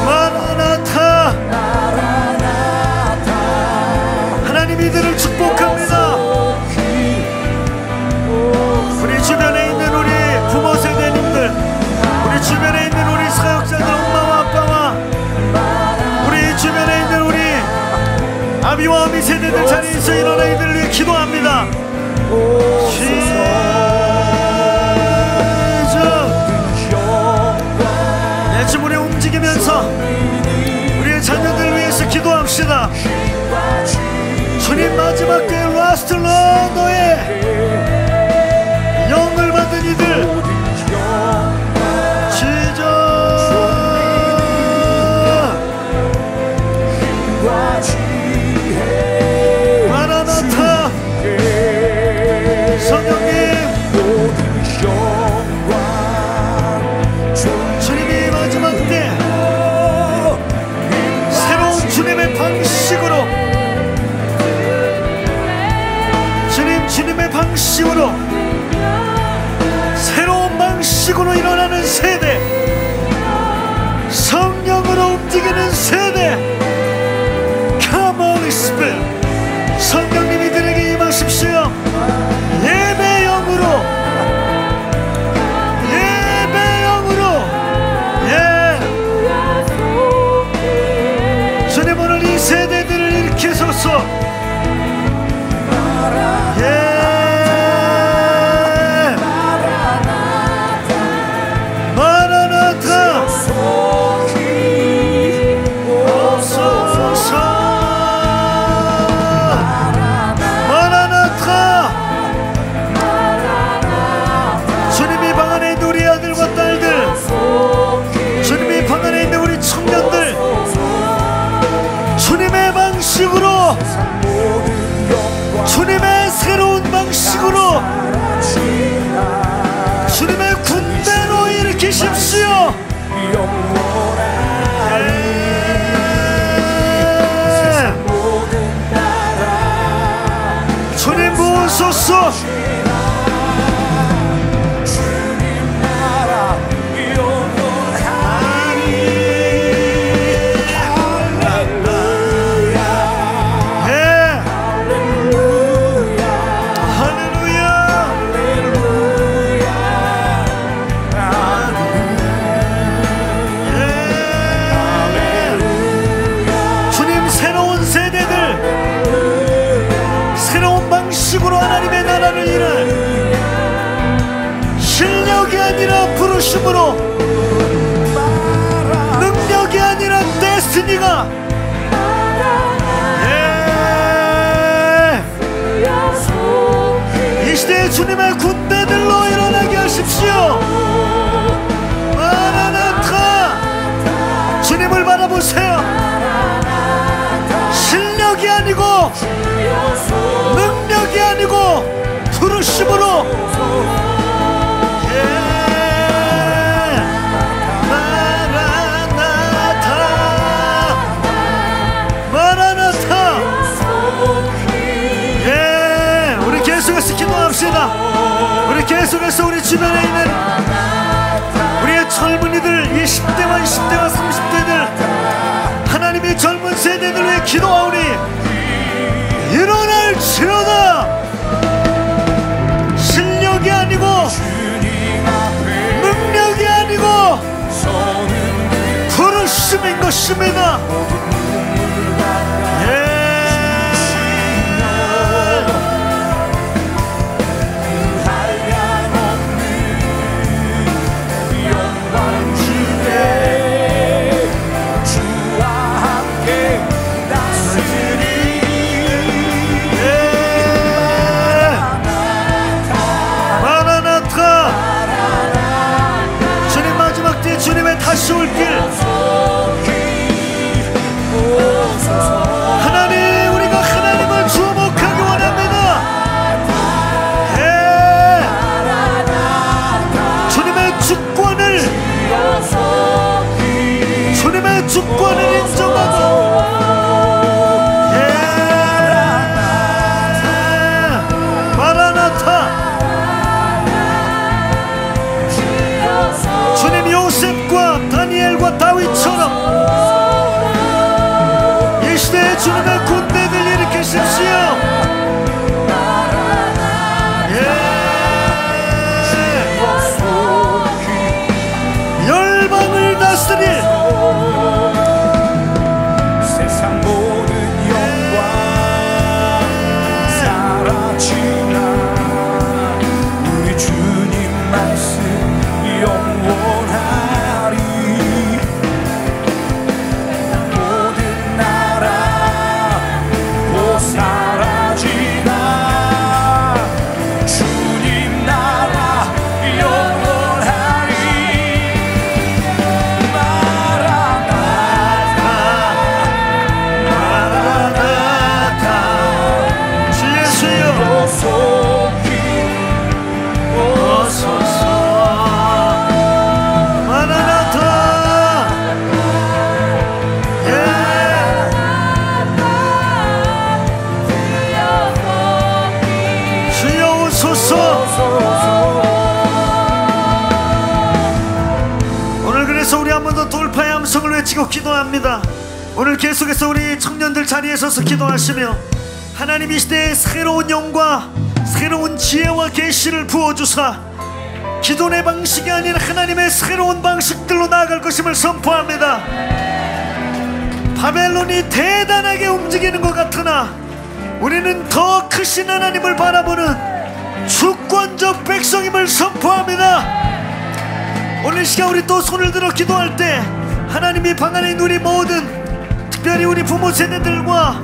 [SPEAKER 1] 마라나타. 하나님 이들을 축복합니다. 우리 주변에 있는 우리 부모 세대님들, 우리 주변에 있는 우리 사역자들, 엄마와 아빠와 우리 주변에 있는 우리 아비와 어미 세대들 자리에서 일어나 이들을 위해 기도합니다. 내 주문에 움직이면서 우리의 자녀들을 위해서 기도합시다. 주님, 마지막 때의 라스트 러너의 영을 받은 이들 지저 마라나타. 성령님, 주님이 마지막 때 새로운 주님의 방식으로, 주님의 방식으로, 새로운 방식으로 일어나는 세대, 성령으로 움직이는 세대. Come on, Spirit. 성령님 이들에게 임하십시오. 예배영으로, 예배영으로. 예. 주님, 오늘 이 세대들을 일으키소서. 예. 마라나타. 오소서. 마라나타. 주님이 방 안에 있는 우리 아들과 딸들, 주님이 방 안에 있는 우리 청년들, 주님의 방식으로, 주님의 새로운 방식으로, 주님의 군대로 일으키십시오. 주님 부으소서. 방식으로 하나님의 나라를 일할 실력이 아니라 부르심으로, 능력이 아니라 데스티니가. 예. 부어주세요. 실력이 아니고 능력이 아니고 부르심으로. 마라나타. 우리 계속해서 기도합시다. 우리 계속해서 우리 주변에 있는 우리의 젊은이들, 20대와 20대와 30대들, 하나님의 젊은 세대들 위해 기도하오니 일어날지어다. 실력이 아니고 능력이 아니고 부르심인 것입니다. 주님의 다시 올 길. 하나님, 우리가 하나님을 주목하기 원합니다. 주님의 주권을 인정하고 마라나타. 주님, 요셉과 다니엘과 다윗처럼 이 시대에 주님의 군대들 일으키십시오. 열방을 다스릴
[SPEAKER 4] 세상 모든 영광 사라지나 우리 주님 말씀 영원하리. 모든 나라 곧 사라지나 주님 나라 영원하리.
[SPEAKER 1] 마라나타. 주 예수여
[SPEAKER 4] 속히
[SPEAKER 1] 오소서. 오늘 그래서 우리 한 번 더 돌파의 함성을 외치고 기도합니다. 오늘 계속해서 우리 청년들 자리에 서서 기도하시며 하나님 이 시대에 새로운 영과 새로운 지혜와 계시를 부어주사 기존의 방식이 아닌 하나님의 새로운 방식들로 나아갈 것임을 선포합니다. 바벨론이 대단하게 움직이는 것 같으나 우리는 더 크신 하나님을 바라보는 주권적 백성임을 선포합니다. 오늘 시간 우리 또 손을 들어 기도할 때 하나님이 방 안에 있는 우리 모든, 특별히 우리 부모 세대들과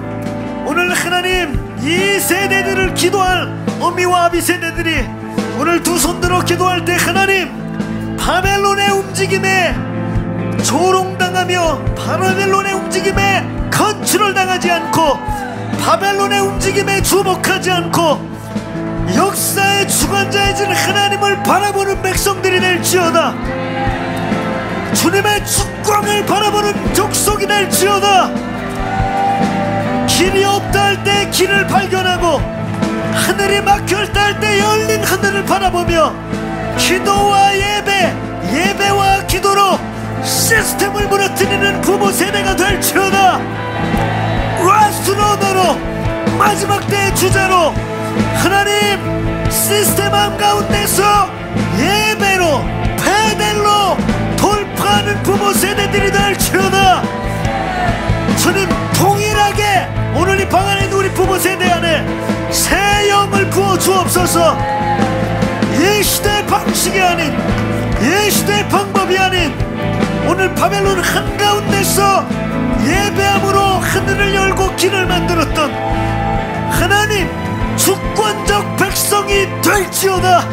[SPEAKER 1] 오늘 하나님 이 세대들을 기도할 어미와 아비 세대들이 오늘 두 손 들어 기도할 때 하나님 바벨론의 움직임에 조롱당하며 바벨론의 움직임에 컨트롤당하지 않고 바벨론의 움직임에 주목하지 않고 역사의 주관자이신 하나님을 바라보는 백성들이 될지어다. 주님의 주권을 바라보는 족속이 될지어다. 길이 없다 할 때 길을 발견하고 하늘이 막혀있다 할 때 열린 하늘을 바라보며 기도와 예배와 기도로 시스템을 무너뜨리는 부모 세대가 될지어다. 라스로너로 마지막 때의 주제로 하나님 시스템 한가운데서 예배로 페델로 돌파하는 부모 세대들이 될지어다. 주님 동일하게 오늘 이 방 안에 있는 우리 부모 세대 안에 새 영을 부어 주옵소서. 이 시대의 방식이 아닌 이 시대의 방법이 아닌 오늘 바벨론 한가운데서 예배함으로 하늘을 열고 길을 만들었던 하나님 주권적 백성이 될지어다.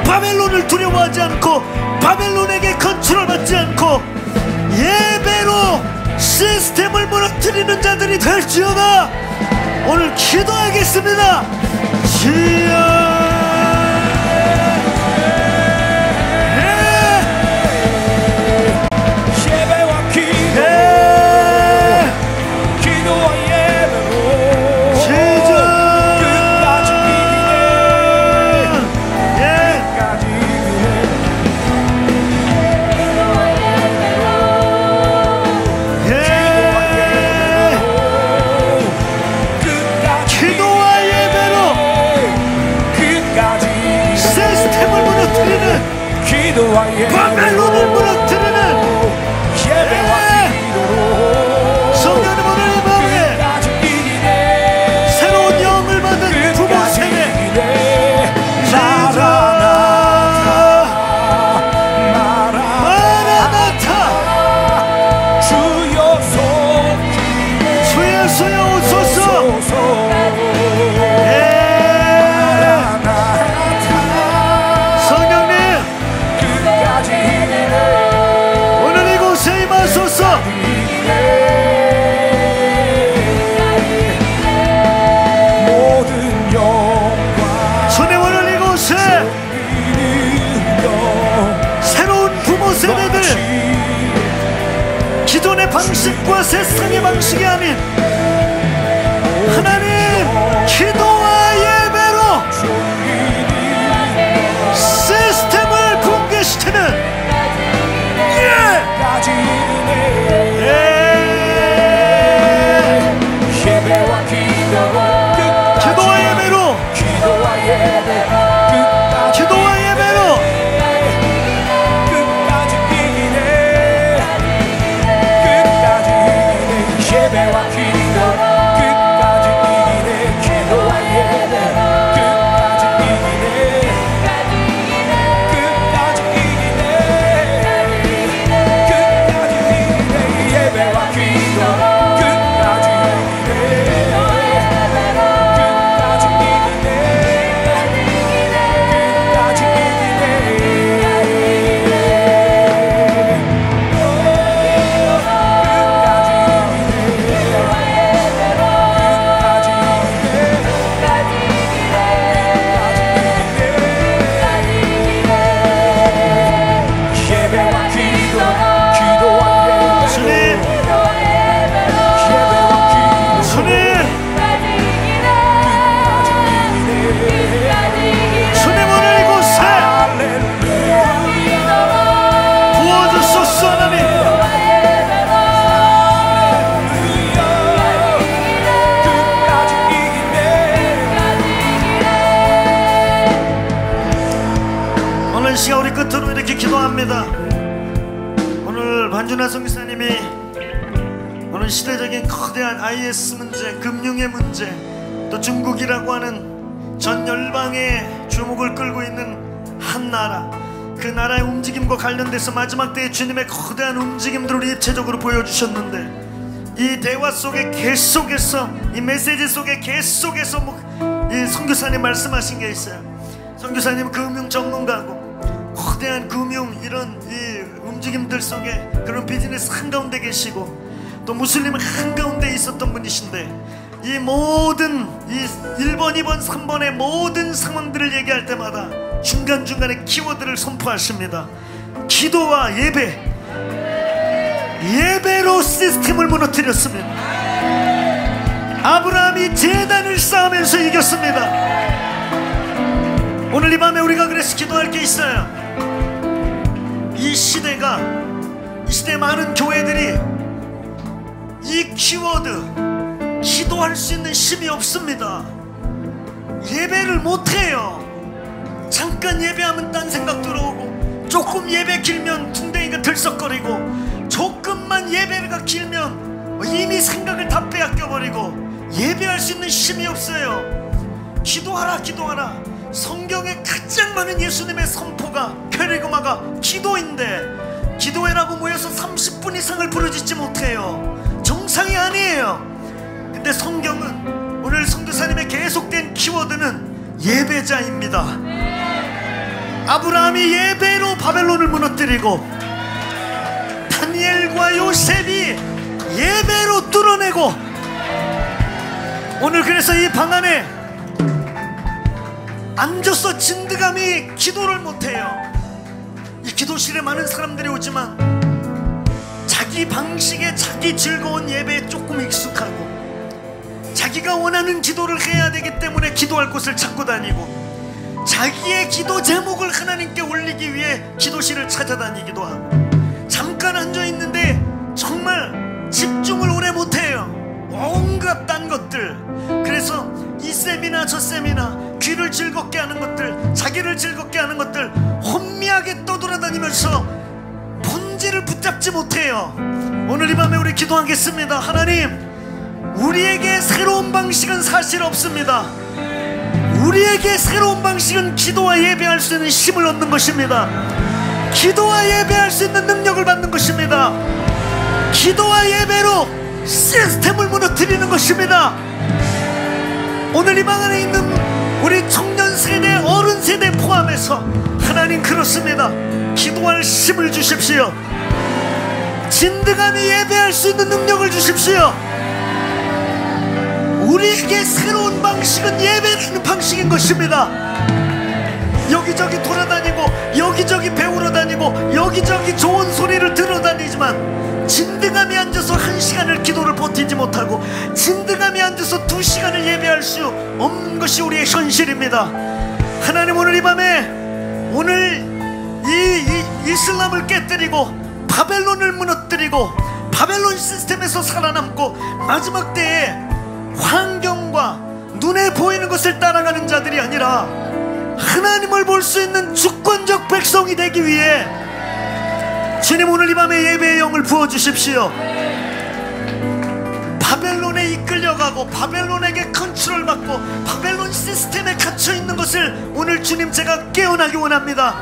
[SPEAKER 1] 바벨론을 두려워하지 않고 바벨론에게 컨트롤받지 않고 예배 예배로 시스템을 무너뜨리는 자들이 될지어다. 오늘 기도하겠습니다. 주여. 바벨론을 무너뜨리는 예배와 기도로 성령님 오늘 이 밤에 새로운 영을 받은 부모 세대 마라나타 주여 소여 오소서. 세대들 기존의 방식과 세상의 방식이 아닌 하나님 기도와 예배로 시스템을 붕괴시키는 기도와 예배로 시간 우리 끝으로 이렇게 기도합니다. 오늘 반준하 선교사님이 오늘 시대적인 거대한 IS 문제, 금융의 문제, 또 중국이라고 하는 전 열방의 주목을 끌고 있는 한 나라, 그 나라의 움직임과 관련돼서 마지막 때의 주님의 거대한 움직임들을 입체적으로 보여주셨는데, 이 대화 속에 계속해서, 이 메시지 속에 계속해서 이 선교사님 말씀하신 게 있어요. 선교사님 금융 전문가고 거대한 금융 이런 이 움직임들 속에 그런 비즈니스 한가운데 계시고, 또 무슬림 한가운데 있었던 분이신데, 이 모든 이 1번, 2번, 3번의 모든 상황들을 얘기할 때마다 중간중간에 키워드를 선포하십니다. 기도와 예배, 예배로 시스템을 무너뜨렸습니다. 아브라함이 제단을 쌓으면서 이겼습니다. 오늘 이 밤에 우리가 그래서 기도할 게 있어요. 이 시대가, 이 시대 많은 교회들이 이 키워드, 기도할 수 있는 힘이 없습니다. 예배를 못해요. 잠깐 예배하면 딴 생각 들어오고, 조금 예배 길면 둥댕이가 들썩거리고, 조금만 예배가 길면 이미 생각을 다 빼앗겨버리고, 예배할 수 있는 힘이 없어요. 기도하라, 기도하라. 성경에 가장 많은 예수님의 선포가, 퀘르고마가 기도인데, 기도해라고 모여서 30분 이상을 부르짖지 못해요. 정상이 아니에요. 근데 성경은, 오늘 선교사님의 계속된 키워드는 예배자입니다. 아브라함이 예배로 바벨론을 무너뜨리고, 다니엘과 요셉이 예배로 뚫어내고, 오늘 그래서 이 방 안에 앉아서 진드감이 기도를 못해요. 이 기도실에 많은 사람들이 오지만 자기 방식에 자기 즐거운 예배에 조금 익숙하고, 자기가 원하는 기도를 해야 되기 때문에 기도할 곳을 찾고 다니고, 자기의 기도 제목을 하나님께 올리기 위해 기도실을 찾아다니기도 하고, 잠깐 앉아있는데 정말 집중을 오래 못해요. 온갖 딴 것들. 그래서 이 셈이나 저 셈이나 귀를 즐겁게 하는 것들, 자기를 즐겁게 하는 것들 혼미하게 떠돌아다니면서 본질을 붙잡지 못해요. 오늘 이 밤에 우리 기도하겠습니다. 하나님, 우리에게 새로운 방식은 사실 없습니다. 우리에게 새로운 방식은 기도와 예배할 수 있는 힘을 얻는 것입니다. 기도와 예배할 수 있는 능력을 받는 것입니다. 기도와 예배로 시스템을 무너뜨리는 것입니다. 오늘 이 방 안에 있는 우리 청년 세대, 어른 세대 포함해서 하나님, 그렇습니다. 기도할 힘을 주십시오. 진드감이 예배할 수 있는 능력을 주십시오. 우리에게 새로운 방식은 예배라는 방식인 것입니다. 여기저기 돌아다니고, 여기저기 배우러 다니고, 여기저기 좋은 소리를 들어다니지만 진드감이 앉아서 1시간을 기도를 버티지 못하고, 진드감이 앉아서 2시간을 예배할 수 없는 것이 우리의 현실입니다. 하나님, 오늘 이 밤에 오늘 이 이슬람을 깨뜨리고 바벨론을 무너뜨리고 바벨론 시스템에서 살아남고 마지막 때에 환경과 눈에 보이는 것을 따라가는 자들이 아니라 하나님을 볼 수 있는 주권적 백성이 되기 위해 주님, 오늘 이 밤에 예배의 영을 부어주십시오. 바벨론에 이끌려가고 바벨론에게 컨트롤받고 바벨론 시스템에 갇혀있는 것을 오늘 주님, 제가 깨어나기 원합니다.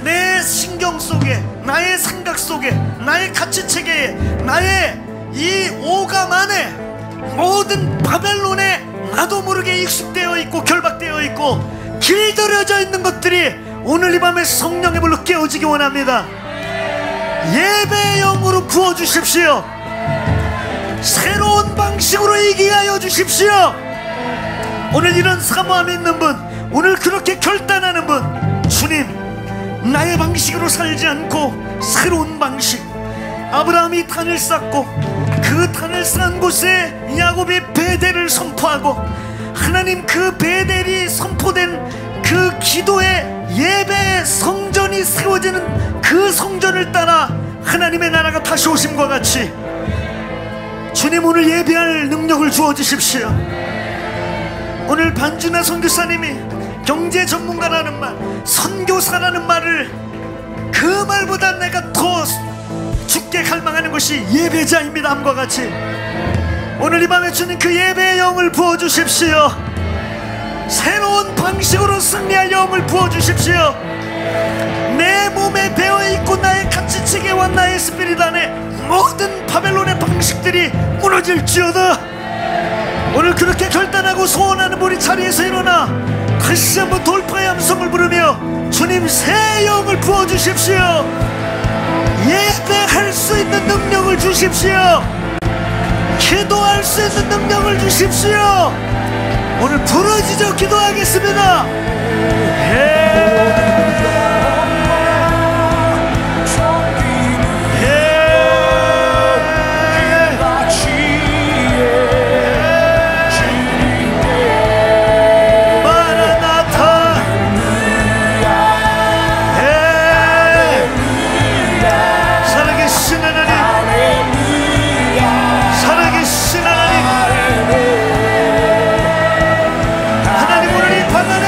[SPEAKER 1] 내 신경 속에, 나의 생각 속에, 나의 가치체계에, 나의 이 오감 안에 모든 바벨론에 나도 모르게 익숙되어 있고 결박되어 있고 길들여져 있는 것들이 오늘 이 밤에 성령의 불로 깨어지기 원합니다. 예배의 영으로 부어주십시오. 새로운 방식으로 이기게 하여 주십시오. 오늘 이런 사모함이 있는 분, 오늘 그렇게 결단하는 분, 주님, 나의 방식으로 살지 않고 새로운 방식. 아브라함이 단을 쌓고 그 단을 쌓은 곳에 야곱이 베델을 선포하고, 하나님, 그 베델이 선포된 그 기도의 예배의 성전이 세워지는 그 성전을 따라 하나님의 나라가 다시 오심과 같이 주님, 오늘 예배할 능력을 주어주십시오. 오늘 반준하 선교사님이 경제 전문가라는 말, 선교사라는 말을, 그 말보다 내가 더 죽게 갈망하는 것이 예배자입니다 함과 같이 오늘 이 밤에 주님, 그 예배의 영을 부어주십시오. 새로운 방식으로 승리할 영을 부어주십시오. 내 몸에 배어있고 나의 가치체계와 나의 스피릿 안에 모든 바벨론의 방식들이 무너질지어다. 오늘 그렇게 결단하고 소원하는 우리 자리에서 일어나 다시 한번 돌파의 함성을 부르며 주님, 새 영을 부어주십시오. 예배할 수 있는 능력을 주십시오. 기도할 수 있는 능력을 주십시오. 오늘 부르짖어 기도하겠습니다.
[SPEAKER 4] 하나님, 오늘 이 방 안에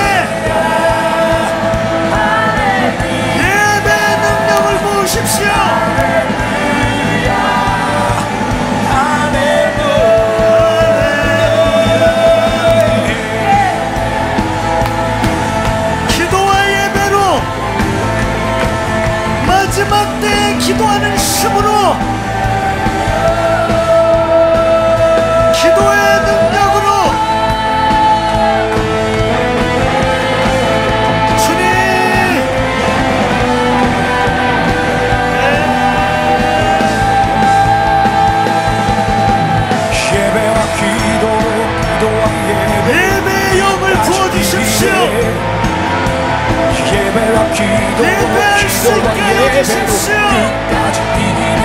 [SPEAKER 1] 주십시오.
[SPEAKER 4] 끝까지 이기네.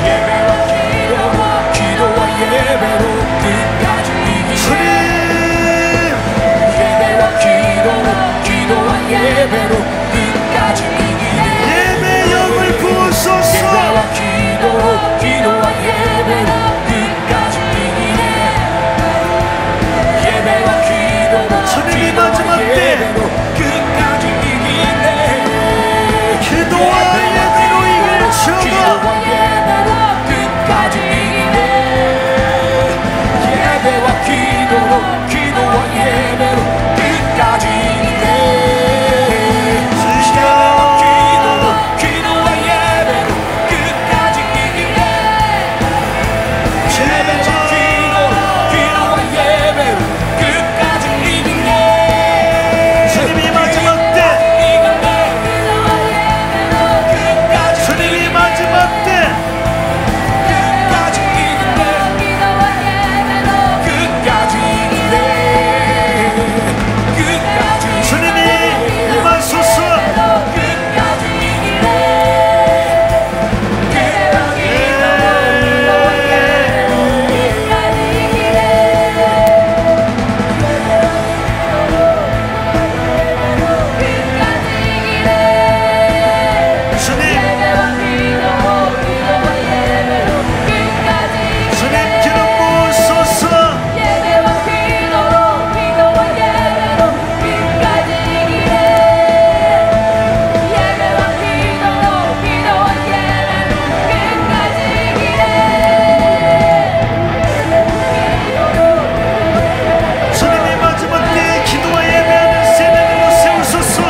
[SPEAKER 4] 예배와 기도와 예배로 끝까지 이기네.
[SPEAKER 1] 주님
[SPEAKER 4] 예배와 기도와 예배로 끝까지 이기네.
[SPEAKER 1] 예배 영을 부으소서.
[SPEAKER 4] 예배와 기도와 예배로 끝까지 이기네. 예배와
[SPEAKER 1] 주님이 마지막 때
[SPEAKER 4] 예배로 끝까지 이기네.
[SPEAKER 1] 기도와 예배로 이길 지어다.
[SPEAKER 4] 기도와 예배로 끝까지 이기네. 예배와 기도와 예배로 끝까지 이기네. 기도와 예배로 끝까지 이기네. 기도와 예배로 끝까지 이기네.
[SPEAKER 1] 주님이 마지막 때 주님이 마지막 때
[SPEAKER 4] 끝까지 이기네. 끝까지 이기네. 끝까지
[SPEAKER 1] 주님이 임하소서.
[SPEAKER 4] 끝까지 이기네.
[SPEAKER 1] 주님 기름 부으소서. 주님이 마지막 때 기도와 예배하는 세대들로 세우소서.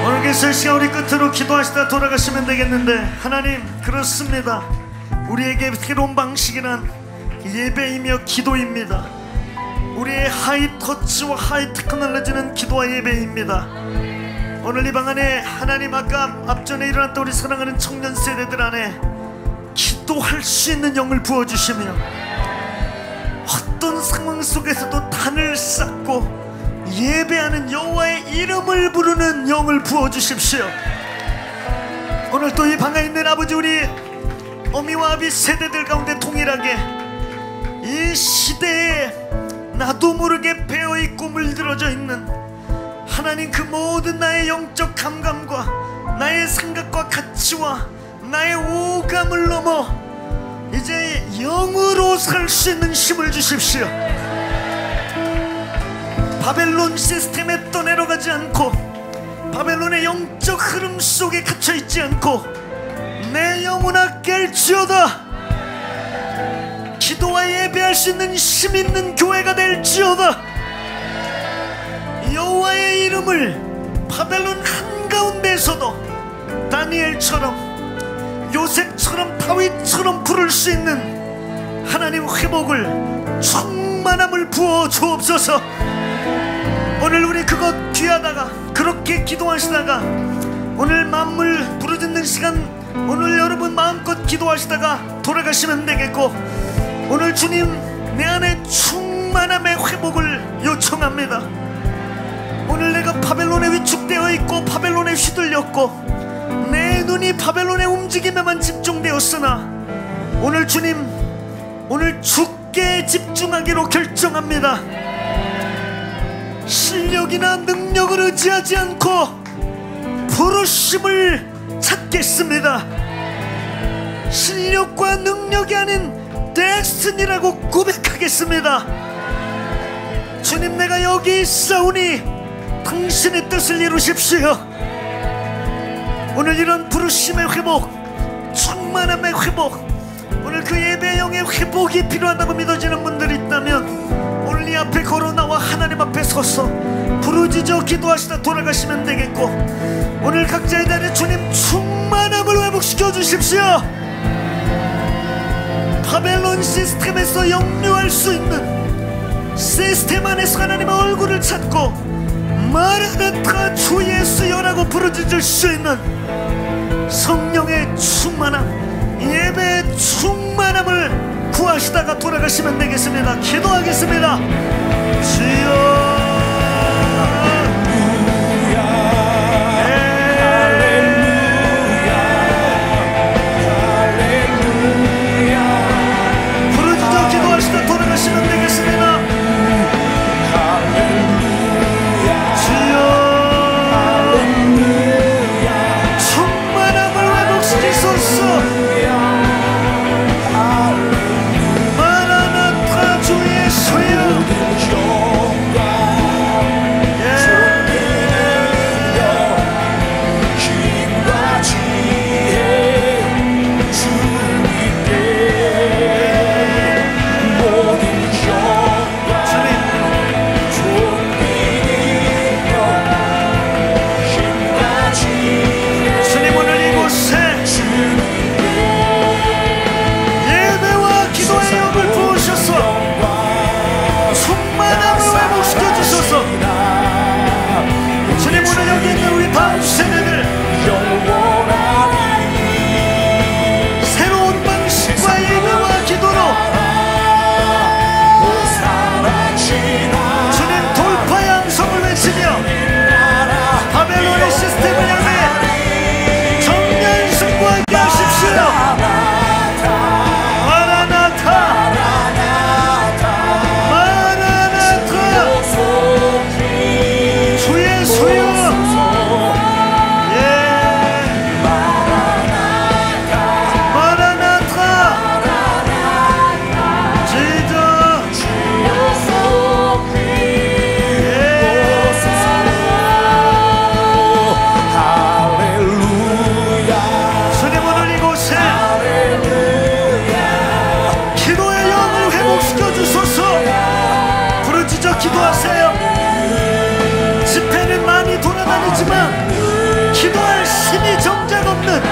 [SPEAKER 1] 오늘 계실 시간 우리 끝으로 기도하시다 돌아가시면 되겠는데, 하나님 그렇습니다. 우리에게 새로운 방식이란 예배이며 기도입니다. 우리의 하이터치와 하이테크놀로지는 기도와 예배입니다. 오늘 이 방 안에 하나님 아까 앞전에 일어났던 우리 사랑하는 청년 세대들 안에 기도할 수 있는 영을 부어주시며, 어떤 상황 속에서도 단을 쌓고 예배하는 여호와의 이름을 부르는 영을 부어주십시오. 오늘 또 이 방에 있는 아버지, 우리 어미와 아비 세대들 가운데 동일하게 이 시대에 나도 모르게 배어있고 물들어져 있는 하나님, 그 모든 나의 영적 감감과 나의 생각과 가치와 나의 오감을 넘어 이제 영으로 살 수 있는 힘을 주십시오. 바벨론 시스템에 떠내려가지 않고 바벨론의 영적 흐름 속에 갇혀있지 않고 내 영혼아 깰지어다. 기도와 예배할 수 있는 힘 있는 교회가 될지어다. 여호와의 이름을 바벨론 한가운데에서도 다니엘처럼 요셉처럼 다윗처럼 부를 수 있는 하나님 회복을, 충만함을 부어 주옵소서. 오늘 우리 그것 귀하다가 그렇게 기도하시다가 오늘 만물 부르짖는 시간, 오늘 여러분 마음껏 기도하시다가 돌아가시면 되겠고, 오늘 주님 내 안에 충만함의 회복을 요청합니다. 오늘 내가 바벨론에 위축되어 있고 바벨론에 휘둘렸고 내 눈이 바벨론의 움직임에만 집중되었으나 오늘 주님, 오늘 주께 집중하기로 결정합니다. 실력이나 능력을 의지하지 않고 부르심을 찾겠습니다. 실력과 능력이 아닌 데스티니라고 고백하겠습니다. 주님, 내가 여기 있사오니 당신의 뜻을 이루십시오. 오늘 이런 부르심의 회복, 충만함의 회복, 오늘 그 예배 영의 회복이 필요하다고 믿어지는 분들이 있다면 오늘 이 앞에 걸어 나와 하나님 앞에 서서 부르짖어 기도하시다 돌아가시면 되겠고, 오늘 각자의 자리에 주님 충만함을 회복시켜 주십시오. 바벨론 시스템에서 역류할 수 있는 시스템 안에서 하나님의 얼굴을 찾고 마라나타 주 예수여라고 부르짖을 수 있는 성령의 충만함, 예배의 충만함을 구하시다가 돌아가시면 되겠습니다. 기도하겠습니다. 주여, 부르짖어 기도하시다 돌아가시면 되겠습니다. 주여, 충만함을 회복시키소서. 마라나타 주 예수여. 기도하세요. 집회는 많이 돌아다니지만 기도할 힘이 정작 없는,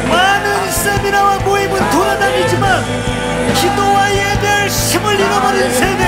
[SPEAKER 1] 많은 세미나와 모임은 돌아다니지만 기도와 예배할 힘을 잃어버린 세대